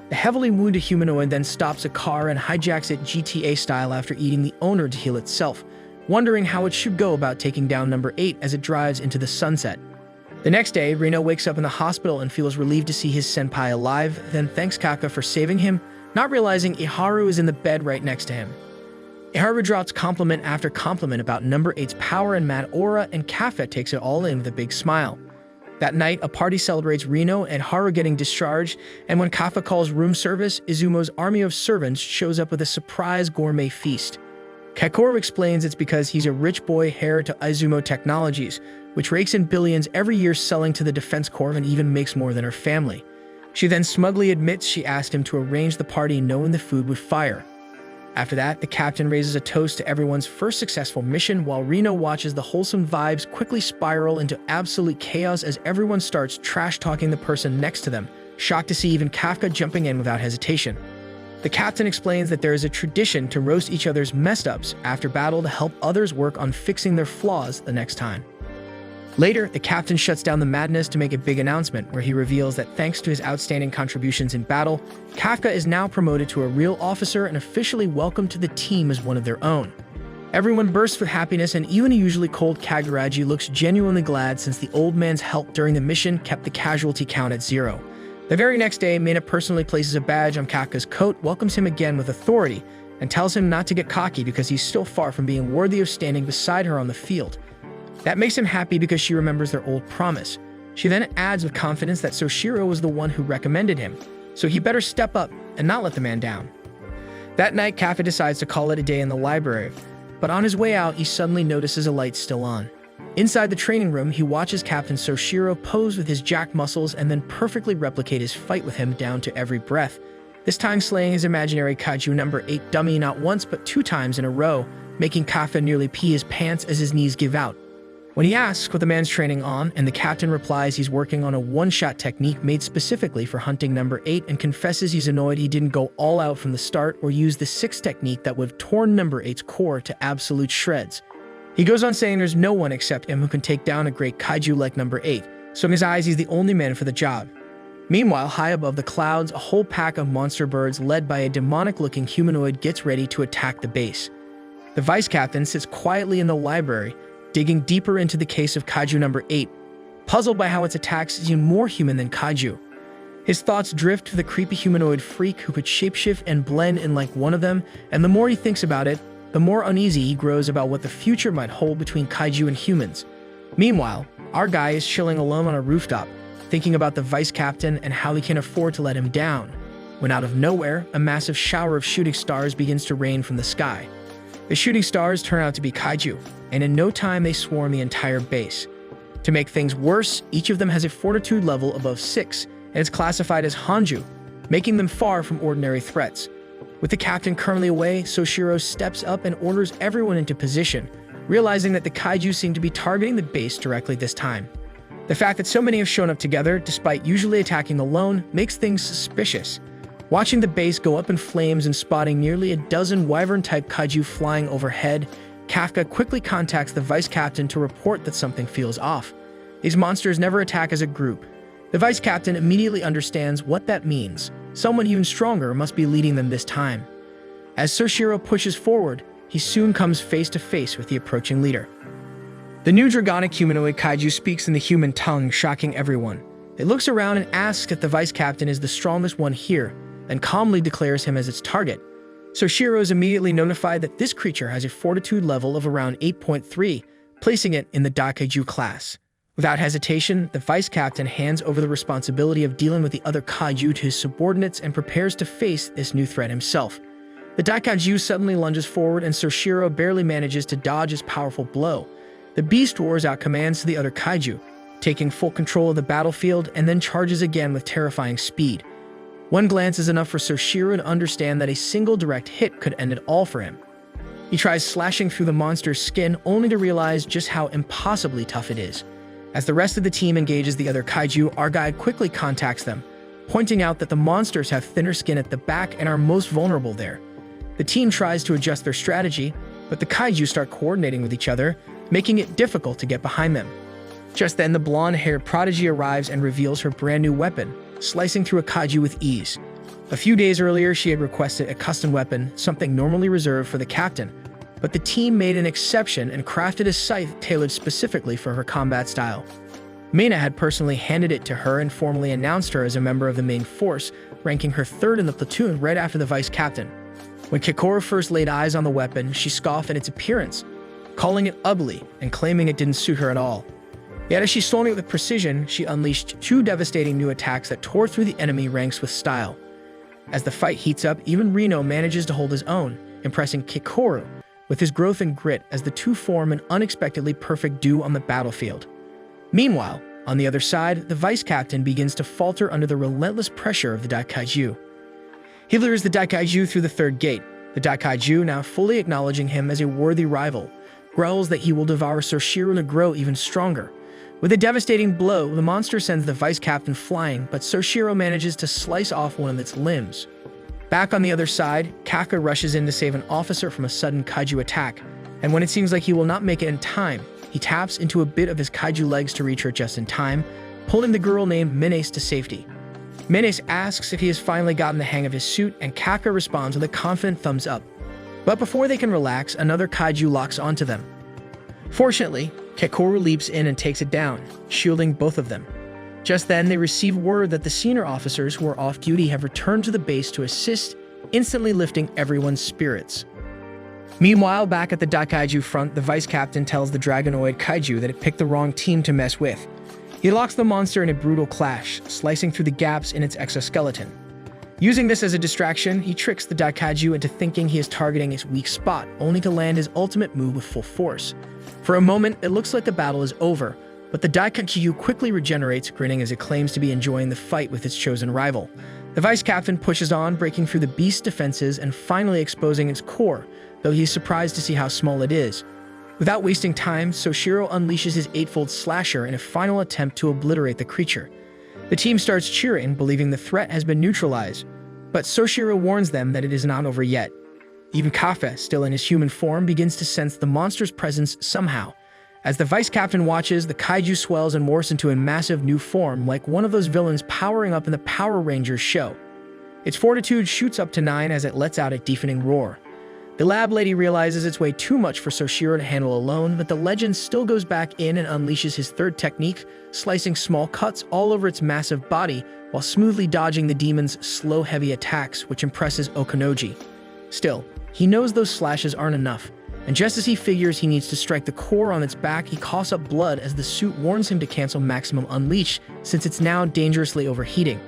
The heavily wounded humanoid then stops a car and hijacks it GTA style after eating the owner to heal itself, wondering how it should go about taking down number 8 as it drives into the sunset. The next day, Reno wakes up in the hospital and feels relieved to see his senpai alive, then thanks Kafka for saving him, not realizing Iharu is in the bed right next to him. Iharu drops compliment after compliment about number 8's power and mad aura, and Kafka takes it all in with a big smile. That night, a party celebrates Reno and Haru getting discharged, and when Kafka calls room service, Izumo's army of servants shows up with a surprise gourmet feast. Kakoru explains it's because he's a rich boy heir to Izumo Technologies, which rakes in billions every year selling to the Defense Corps and even makes more than her family. She then smugly admits she asked him to arrange the party knowing the food would fire. After that, the captain raises a toast to everyone's first successful mission while Reno watches the wholesome vibes quickly spiral into absolute chaos as everyone starts trash-talking the person next to them, shocked to see even Kafka jumping in without hesitation. The captain explains that there is a tradition to roast each other's messed-ups after battle to help others work on fixing their flaws the next time. Later, the captain shuts down the madness to make a big announcement where he reveals that thanks to his outstanding contributions in battle, Kafka is now promoted to a real officer and officially welcomed to the team as one of their own. Everyone bursts with happiness, and even a usually cold Kaguraji looks genuinely glad since the old man's help during the mission kept the casualty count at 0. The very next day, Mina personally places a badge on Kafka's coat, welcomes him again with authority, and tells him not to get cocky because he's still far from being worthy of standing beside her on the field. That makes him happy because she remembers their old promise. She then adds with confidence that Soshiro was the one who recommended him, so he better step up and not let the man down. That night, Kafka decides to call it a day in the library, but on his way out, he suddenly notices a light still on. Inside the training room, he watches Captain Soshiro pose with his jacked muscles and then perfectly replicate his fight with him down to every breath, this time slaying his imaginary kaiju number 8 dummy not once but 2 times in a row, making Kafka nearly pee his pants as his knees give out. When he asks what the man's training on, and the captain replies he's working on a one-shot technique made specifically for hunting number 8 and confesses he's annoyed he didn't go all out from the start or use the 6th technique that would have torn number 8's core to absolute shreds. He goes on saying there's no one except him who can take down a great kaiju like number 8, so in his eyes he's the only man for the job. Meanwhile, high above the clouds, a whole pack of monster birds led by a demonic-looking humanoid gets ready to attack the base. The vice captain sits quietly in the library, digging deeper into the case of kaiju number 8, puzzled by how its attacks is even more human than kaiju. His thoughts drift to the creepy humanoid freak who could shapeshift and blend in like one of them, and the more he thinks about it, the more uneasy he grows about what the future might hold between kaiju and humans. Meanwhile, our guy is chilling alone on a rooftop, thinking about the vice captain and how he can afford to let him down, when out of nowhere, a massive shower of shooting stars begins to rain from the sky. The shooting stars turn out to be kaiju, and in no time they swarm the entire base. To make things worse, each of them has a fortitude level above 6, and is classified as Hanju, making them far from ordinary threats. With the captain currently away, Soshiro steps up and orders everyone into position, realizing that the kaiju seem to be targeting the base directly this time. The fact that so many have shown up together, despite usually attacking alone, makes things suspicious. Watching the base go up in flames and spotting nearly a dozen wyvern-type kaiju flying overhead, Kafka quickly contacts the vice captain to report that something feels off. These monsters never attack as a group. The vice captain immediately understands what that means. Someone even stronger must be leading them this time. As Soshiro pushes forward, he soon comes face to face with the approaching leader. The new dragonic humanoid kaiju speaks in the human tongue, shocking everyone. It looks around and asks if the vice captain is the strongest one here, and calmly declares him as its target. Soshiro is immediately notified that this creature has a fortitude level of around 8.3, placing it in the Daikaiju class. Without hesitation, the vice captain hands over the responsibility of dealing with the other kaiju to his subordinates and prepares to face this new threat himself. The Daikaiju suddenly lunges forward and Soshiro barely manages to dodge his powerful blow. The beast roars out commands to the other kaiju, taking full control of the battlefield and then charges again with terrifying speed. One glance is enough for Soshiro to understand that a single direct hit could end it all for him. He tries slashing through the monster's skin only to realize just how impossibly tough it is. As the rest of the team engages the other kaiju, our guide quickly contacts them, pointing out that the monsters have thinner skin at the back and are most vulnerable there. The team tries to adjust their strategy, but the kaiju start coordinating with each other, making it difficult to get behind them. Just then, the blonde-haired prodigy arrives and reveals her brand new weapon, slicing through a kaiju with ease. A few days earlier, she had requested a custom weapon, something normally reserved for the captain. but the team made an exception and crafted a scythe tailored specifically for her combat style. Mina had personally handed it to her and formally announced her as a member of the main force, ranking her third in the platoon right after the vice captain. When Kikoru first laid eyes on the weapon, she scoffed at its appearance, calling it ugly and claiming it didn't suit her at all. Yet as she swung it with precision, she unleashed two devastating new attacks that tore through the enemy ranks with style. As the fight heats up, even Reno manages to hold his own, impressing Kikoru with his growth and grit as the two form an unexpectedly perfect duo on the battlefield. Meanwhile, on the other side, the vice captain begins to falter under the relentless pressure of the Daikaiju. He lures the Daikaiju through the third gate, the Daikaiju now fully acknowledging him as a worthy rival, growls that he will devour Soshiro to grow even stronger. With a devastating blow, the monster sends the vice captain flying, but Soshiro manages to slice off one of its limbs. Back on the other side, Kaka rushes in to save an officer from a sudden kaiju attack, and when it seems like he will not make it in time, he taps into a bit of his kaiju legs to reach her just in time, pulling the girl named Menes to safety. Menes asks if he has finally gotten the hang of his suit, and Kaka responds with a confident thumbs up. But before they can relax, another kaiju locks onto them. Fortunately, Kikoru leaps in and takes it down, shielding both of them. Just then, they receive word that the senior officers who are off duty have returned to the base to assist, instantly lifting everyone's spirits. Meanwhile, back at the Daikaiju front, the vice captain tells the Dragonoid kaiju that it picked the wrong team to mess with. He locks the monster in a brutal clash, slicing through the gaps in its exoskeleton. Using this as a distraction, he tricks the Daikaiju into thinking he is targeting its weak spot, only to land his ultimate move with full force. For a moment, it looks like the battle is over, but the Daikaiju quickly regenerates, grinning as it claims to be enjoying the fight with its chosen rival. The vice captain pushes on, breaking through the beast's defenses and finally exposing its core, though he's surprised to see how small it is. Without wasting time, Soshiro unleashes his eightfold slasher in a final attempt to obliterate the creature. The team starts cheering, believing the threat has been neutralized, but Soshiro warns them that it is not over yet. Even Kafe, still in his human form, begins to sense the monster's presence somehow. As the vice captain watches, the kaiju swells and morphs into a massive new form, like one of those villains powering up in the Power Rangers show. Its fortitude shoots up to 9 as it lets out a deafening roar. The lab lady realizes it's way too much for Soshiro to handle alone, but the legend still goes back in and unleashes his third technique, slicing small cuts all over its massive body while smoothly dodging the demon's slow, heavy attacks, which impresses Okonoji. Still, he knows those slashes aren't enough, and just as he figures he needs to strike the core on its back, he coughs up blood as the suit warns him to cancel Maximum Unleash since it's now dangerously overheating.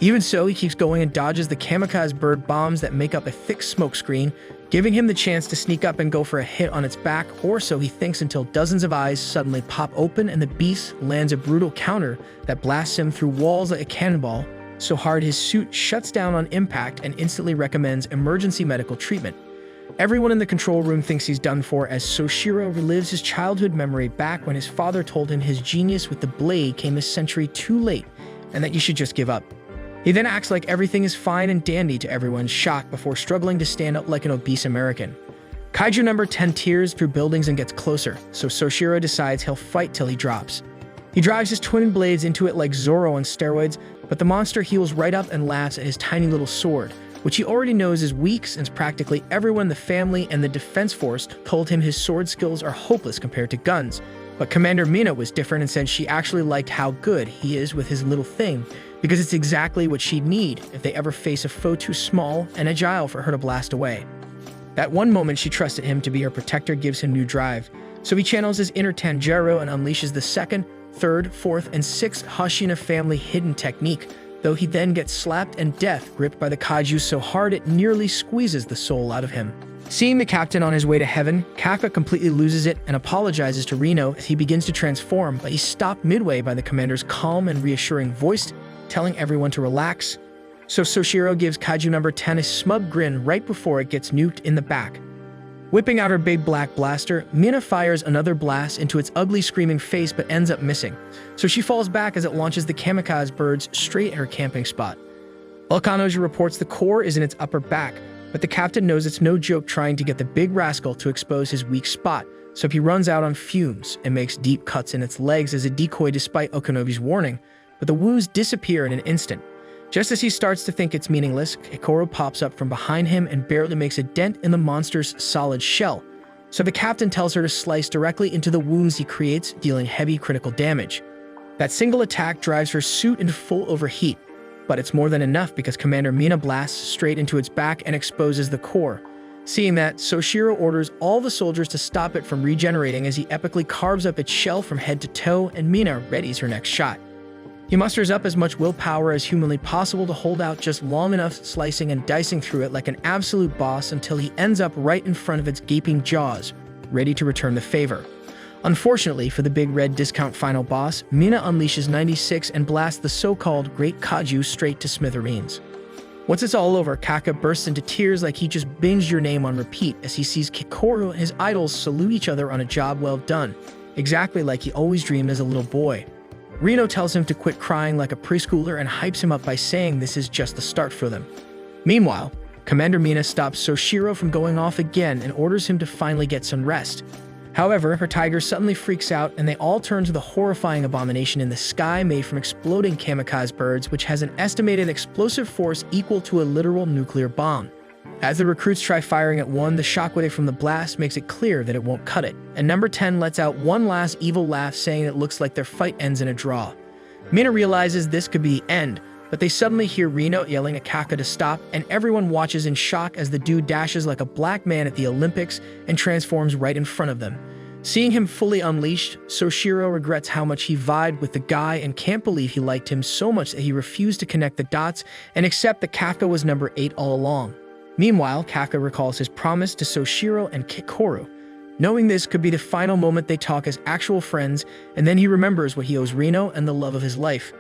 Even so, he keeps going and dodges the kamikaze bird bombs that make up a thick smokescreen, giving him the chance to sneak up and go for a hit on its back, or so he thinks, until dozens of eyes suddenly pop open and the beast lands a brutal counter that blasts him through walls like a cannonball, so hard his suit shuts down on impact and instantly recommends emergency medical treatment. Everyone in the control room thinks he's done for as Soshiro relives his childhood memory back when his father told him his genius with the blade came a century too late and that you should just give up. He then acts like everything is fine and dandy to everyone's shock before struggling to stand up like an obese American. Kaiju number 10 tears through buildings and gets closer, so Soshiro decides he'll fight till he drops. He drives his twin blades into it like Zoro on steroids, but the monster heals right up and laughs at his tiny little sword, which he already knows is weak since practically everyone in the family and the defense force told him his sword skills are hopeless compared to guns. But Commander Mina was different and said she actually liked how good he is with his little thing, because it's exactly what she'd need if they ever face a foe too small and agile for her to blast away. That one moment she trusted him to be her protector gives him new drive, so he channels his inner Tanjiro and unleashes the second, third, fourth, and sixth Hashina family hidden technique, though he then gets slapped and death gripped by the kaiju so hard it nearly squeezes the soul out of him. Seeing the captain on his way to heaven, Kaka completely loses it and apologizes to Reno as he begins to transform, but he's stopped midway by the commander's calm and reassuring voice, telling everyone to relax. So Soshiro gives Kaiju number 10 a smug grin right before it gets nuked in the back. Whipping out her big black blaster, Mina fires another blast into its ugly screaming face but ends up missing, so she falls back as it launches the kamikaze birds straight at her camping spot. Okonoji reports the core is in its upper back, but the captain knows it's no joke trying to get the big rascal to expose his weak spot, so he runs out on fumes and makes deep cuts in its legs as a decoy despite Okonoji's warning, but the wounds disappear in an instant. Just as he starts to think it's meaningless, Kikoru pops up from behind him and barely makes a dent in the monster's solid shell, So the captain tells her to slice directly into the wounds he creates, dealing heavy critical damage. That single attack drives her suit into full overheat, but it's more than enough because Commander Mina blasts straight into its back and exposes the core. Seeing that, Soshiro orders all the soldiers to stop it from regenerating as he epically carves up its shell from head to toe, and Mina readies her next shot. He musters up as much willpower as humanly possible to hold out just long enough, slicing and dicing through it like an absolute boss until he ends up right in front of its gaping jaws, ready to return the favor. Unfortunately for the big red discount final boss, Mina unleashes 96 and blasts the so-called Great Kaiju straight to smithereens. Once it's all over, Kafka bursts into tears like he just binged your name on repeat as he sees Kikoru and his idols salute each other on a job well done, exactly like he always dreamed as a little boy. Reno tells him to quit crying like a preschooler and hypes him up by saying this is just the start for them. Meanwhile, Commander Mina stops Soshiro from going off again and orders him to finally get some rest. However, her tiger suddenly freaks out and they all turn to the horrifying abomination in the sky made from exploding kamikaze birds, which has an estimated explosive force equal to a literal nuclear bomb. As the recruits try firing at one, the shockwave from the blast makes it clear that it won't cut it, and number 10 lets out one last evil laugh, saying it looks like their fight ends in a draw. Mina realizes this could be the end, but they suddenly hear Reno yelling at Kafka to stop, and everyone watches in shock as the dude dashes like a black man at the Olympics and transforms right in front of them. Seeing him fully unleashed, Soshiro regrets how much he vibed with the guy and can't believe he liked him so much that he refused to connect the dots and accept that Kafka was number 8 all along. Meanwhile, Kafka recalls his promise to Soshiro and Kikoru. Knowing this could be the final moment they talk as actual friends, and then he remembers what he owes Reno and the love of his life.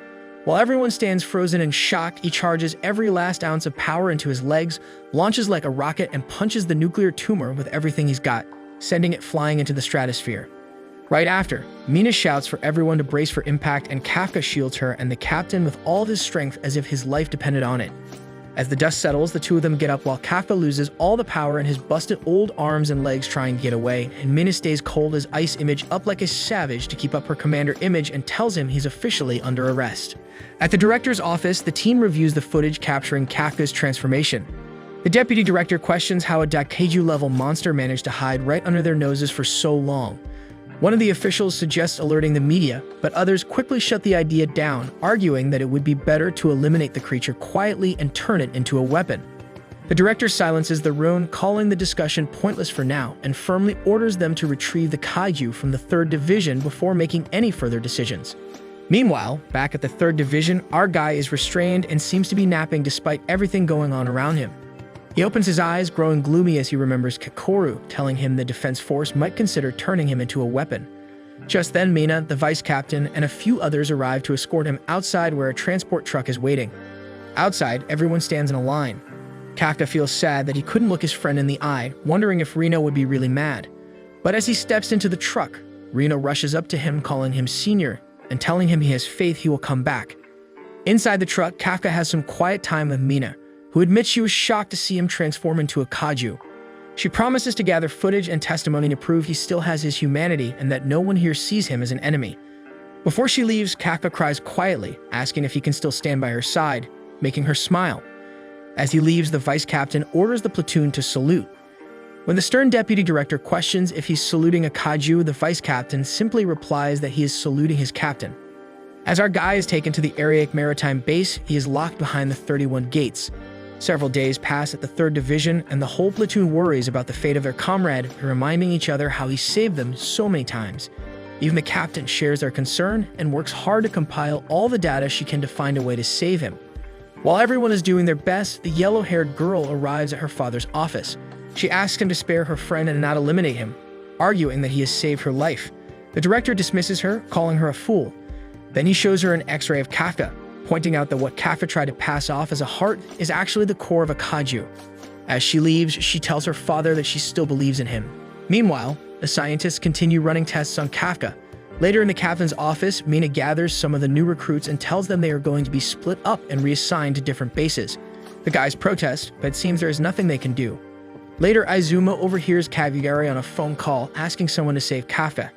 While everyone stands frozen in shock, he charges every last ounce of power into his legs, launches like a rocket, and punches the nuclear tumor with everything he's got, sending it flying into the stratosphere. Right after, Mina shouts for everyone to brace for impact, and Kafka shields her and the captain with all of his strength as if his life depended on it. As the dust settles, the two of them get up while Kafka loses all the power in his busted old arms and legs trying to get away, and Mina stays cold as ice, image up like a savage to keep up her commander image, and tells him he's officially under arrest. At the director's office, the team reviews the footage capturing Kafka's transformation. The deputy director questions how a Daikaiju-level monster managed to hide right under their noses for so long. One of the officials suggests alerting the media, but others quickly shut the idea down, arguing that it would be better to eliminate the creature quietly and turn it into a weapon. The director silences the room, calling the discussion pointless for now, and firmly orders them to retrieve the kaiju from the 3rd Division before making any further decisions. Meanwhile, back at the 3rd Division, our guy is restrained and seems to be napping despite everything going on around him. He opens his eyes, growing gloomy as he remembers Kikoru telling him the defense force might consider turning him into a weapon. Just then, Mina, the vice captain, and a few others arrive to escort him outside where a transport truck is waiting. Outside, everyone stands in a line. Kafka feels sad that he couldn't look his friend in the eye, wondering if Reno would be really mad. But as he steps into the truck, Reno rushes up to him, calling him senior, and telling him he has faith he will come back. Inside the truck, Kafka has some quiet time with Mina, who admits she was shocked to see him transform into a kaiju. She promises to gather footage and testimony to prove he still has his humanity and that no one here sees him as an enemy. Before she leaves, Kafka cries quietly, asking if he can still stand by her side, making her smile. As he leaves, the vice captain orders the platoon to salute. When the stern deputy director questions if he's saluting a kaiju, the vice captain simply replies that he is saluting his captain. As our guy is taken to the Ariake Maritime Base, he is locked behind the 31 gates. Several days pass at the 3rd Division, and the whole platoon worries about the fate of their comrade, reminding each other how he saved them so many times. Even the captain shares their concern and works hard to compile all the data she can to find a way to save him. While everyone is doing their best, the yellow-haired girl arrives at her father's office. She asks him to spare her friend and not eliminate him, arguing that he has saved her life. The director dismisses her, calling her a fool. Then he shows her an X-ray of Kafka, pointing out that what Kafka tried to pass off as a heart is actually the core of a kaiju. As she leaves, she tells her father that she still believes in him. Meanwhile, the scientists continue running tests on Kafka. Later in the captain's office, Mina gathers some of the new recruits and tells them they are going to be split up and reassigned to different bases. The guys protest, but it seems there is nothing they can do. Later, Izuma overhears Kagegari on a phone call asking someone to save Kafka.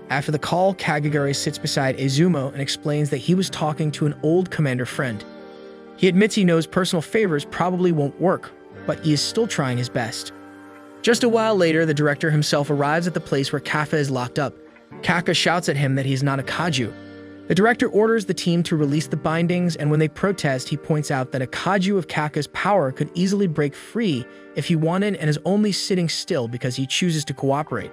After the call, Kagegari sits beside Izumo and explains that he was talking to an old commander friend. He admits he knows personal favors probably won't work, but he is still trying his best. Just a while later, the director himself arrives at the place where Kafka is locked up. Kafka shouts at him that he is not a kaiju. The director orders the team to release the bindings, and when they protest, he points out that a kaiju of Kafka's power could easily break free if he wanted and is only sitting still because he chooses to cooperate.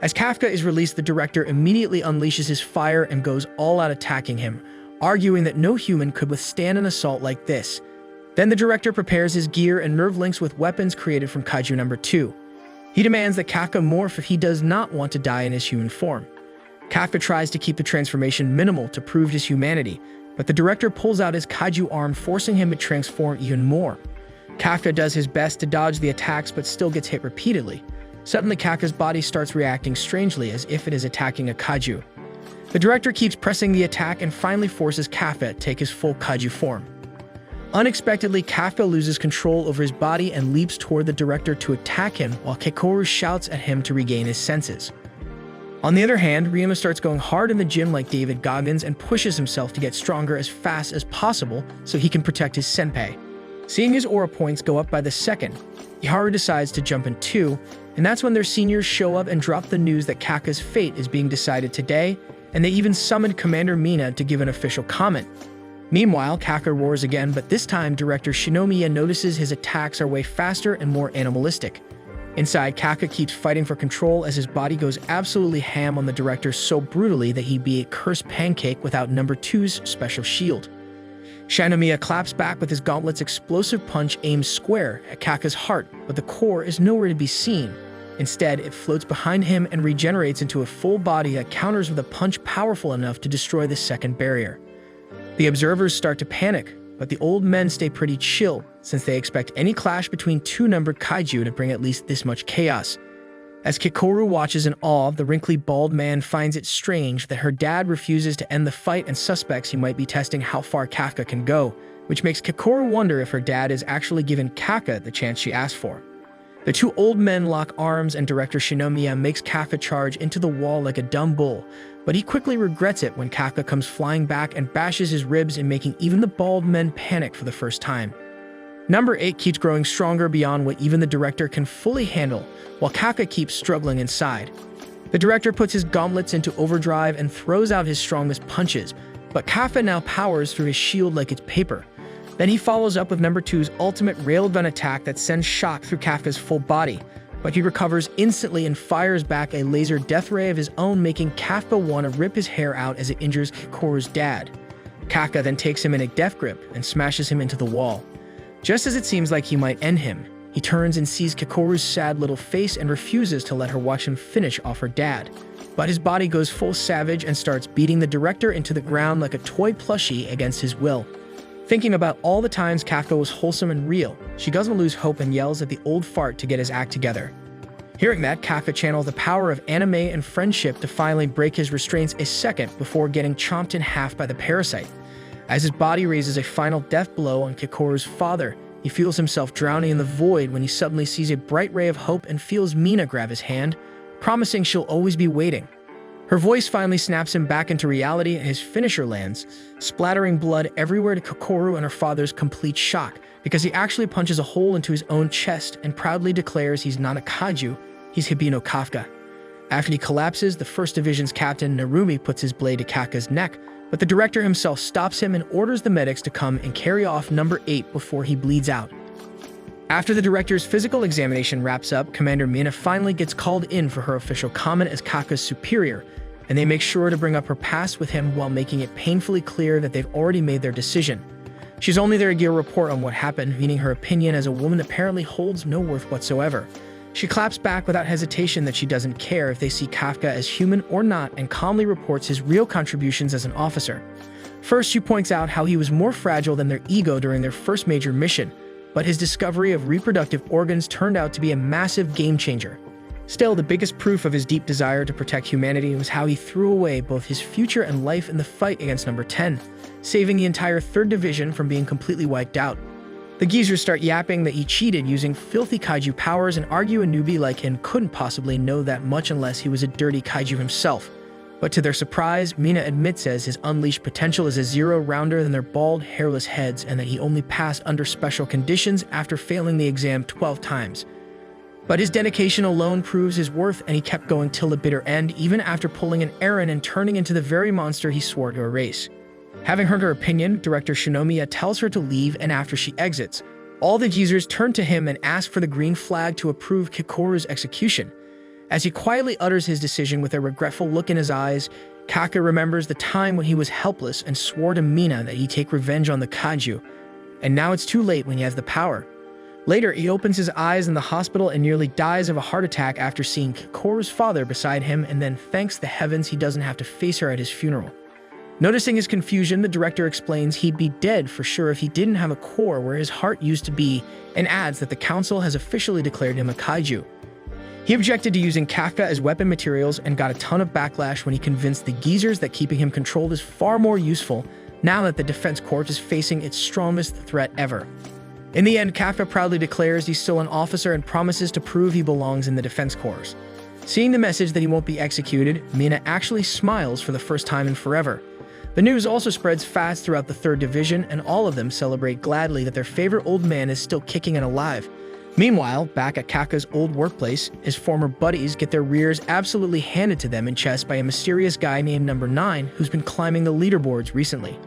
As Kafka is released, the director immediately unleashes his fire and goes all out attacking him, arguing that no human could withstand an assault like this. Then the director prepares his gear and nerve links with weapons created from Kaiju number 2. He demands that Kafka morph if he does not want to die in his human form. Kafka tries to keep the transformation minimal to prove his humanity, but the director pulls out his kaiju arm, forcing him to transform even more. Kafka does his best to dodge the attacks but still gets hit repeatedly. Suddenly, Kafka's body starts reacting strangely as if it is attacking a kaiju. The director keeps pressing the attack and finally forces Kafka to take his full kaiju form. Unexpectedly, Kafka loses control over his body and leaps toward the director to attack him while Kikoru shouts at him to regain his senses. On the other hand, Ryuma starts going hard in the gym like David Goggins and pushes himself to get stronger as fast as possible so he can protect his senpai. Seeing his aura points go up by the second, Iharu decides to jump in too, and that's when their seniors show up and drop the news that Kafka's fate is being decided today, and they even summoned Commander Mina to give an official comment. Meanwhile, Kafka roars again, but this time director Shinomiya notices his attacks are way faster and more animalistic. Inside, Kafka keeps fighting for control as his body goes absolutely ham on the director so brutally that he'd be a cursed pancake without number 2's special shield. Shinomiya claps back with his gauntlet's explosive punch aimed square at Kafka's heart, but the core is nowhere to be seen. Instead, it floats behind him and regenerates into a full body that counters with a punch powerful enough to destroy the second barrier. The observers start to panic, but the old men stay pretty chill, since they expect any clash between two numbered kaiju to bring at least this much chaos. As Kikoru watches in awe, the wrinkly bald man finds it strange that her dad refuses to end the fight and suspects he might be testing how far Kafka can go, which makes Kikoru wonder if her dad has actually given Kafka the chance she asked for. The two old men lock arms and director Shinomiya makes Kafka charge into the wall like a dumb bull, but he quickly regrets it when Kafka comes flying back and bashes his ribs and making even the bald men panic for the first time. Number 8 keeps growing stronger beyond what even the director can fully handle, while Kafka keeps struggling inside. The director puts his gauntlets into overdrive and throws out his strongest punches, but Kafka now powers through his shield like it's paper. Then he follows up with number 2's ultimate railgun attack that sends shock through Kafka's full body, but he recovers instantly and fires back a laser death ray of his own, making Kafka want to rip his hair out as it injures Kikoru's dad. Kafka then takes him in a death grip and smashes him into the wall. Just as it seems like he might end him, he turns and sees Kikoru's sad little face and refuses to let her watch him finish off her dad. But his body goes full savage and starts beating the director into the ground like a toy plushie against his will. Thinking about all the times Kafka was wholesome and real, she doesn't lose hope and yells at the old fart to get his act together. Hearing that, Kafka channels the power of anime and friendship to finally break his restraints a second before getting chomped in half by the parasite. As his body raises a final death blow on Kikoru's father, he feels himself drowning in the void when he suddenly sees a bright ray of hope and feels Mina grab his hand, promising she'll always be waiting. Her voice finally snaps him back into reality and his finisher lands, splattering blood everywhere to Kikoru and her father's complete shock, because he actually punches a hole into his own chest and proudly declares he's not a kaiju, he's Hibino Kafka. After he collapses, the 1st Division's captain Narumi puts his blade to Kafka's neck, but the director himself stops him and orders the medics to come and carry off number 8 before he bleeds out. After the director's physical examination wraps up, Commander Mina finally gets called in for her official comment as Kafka's superior, and they make sure to bring up her past with him while making it painfully clear that they've already made their decision. She's only there to give a report on what happened, meaning her opinion as a woman apparently holds no worth whatsoever. She claps back without hesitation that she doesn't care if they see Kafka as human or not and calmly reports his real contributions as an officer. First, she points out how he was more fragile than their ego during their first major mission, but his discovery of reproductive organs turned out to be a massive game changer. Still, the biggest proof of his deep desire to protect humanity was how he threw away both his future and life in the fight against number 10, saving the entire 3rd Division from being completely wiped out. The geezers start yapping that he cheated using filthy kaiju powers and argue a newbie like him couldn't possibly know that much unless he was a dirty kaiju himself. But to their surprise, Mina admits as his unleashed potential is a 0-rounder than their bald, hairless heads and that he only passed under special conditions after failing the exam 12 times. But his dedication alone proves his worth, and he kept going till the bitter end, even after pulling an errand and turning into the very monster he swore to erase. Having heard her opinion, director Shinomiya tells her to leave, and after she exits, all the geezers turn to him and ask for the green flag to approve Kikoru's execution. As he quietly utters his decision with a regretful look in his eyes, Kaka remembers the time when he was helpless and swore to Mina that he'd take revenge on the kaiju. And now it's too late when he has the power. Later, he opens his eyes in the hospital and nearly dies of a heart attack after seeing Kikoru's father beside him, and then thanks the heavens he doesn't have to face her at his funeral. Noticing his confusion, the director explains he'd be dead for sure if he didn't have a core where his heart used to be, and adds that the council has officially declared him a kaiju. He objected to using Kafka as weapon materials and got a ton of backlash when he convinced the geezers that keeping him controlled is far more useful now that the Defense Corps is facing its strongest threat ever. In the end, Kafka proudly declares he's still an officer and promises to prove he belongs in the Defense Corps. Seeing the message that he won't be executed, Mina actually smiles for the first time in forever. The news also spreads fast throughout the 3rd Division, and all of them celebrate gladly that their favorite old man is still kicking and alive. Meanwhile, back at Kaka's old workplace, his former buddies get their rears absolutely handed to them in chess by a mysterious guy named Number 9 who's been climbing the leaderboards recently.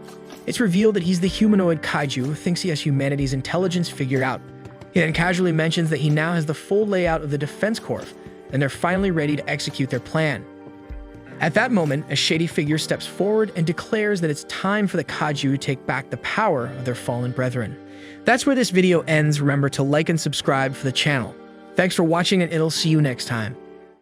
It's revealed that he's the humanoid kaiju who thinks he has humanity's intelligence figured out. He then casually mentions that he now has the full layout of the Defense Corps, and they're finally ready to execute their plan. At that moment, a shady figure steps forward and declares that it's time for the kaiju to take back the power of their fallen brethren. That's where this video ends. Remember to like and subscribe for the channel. Thanks for watching, and it'll see you next time.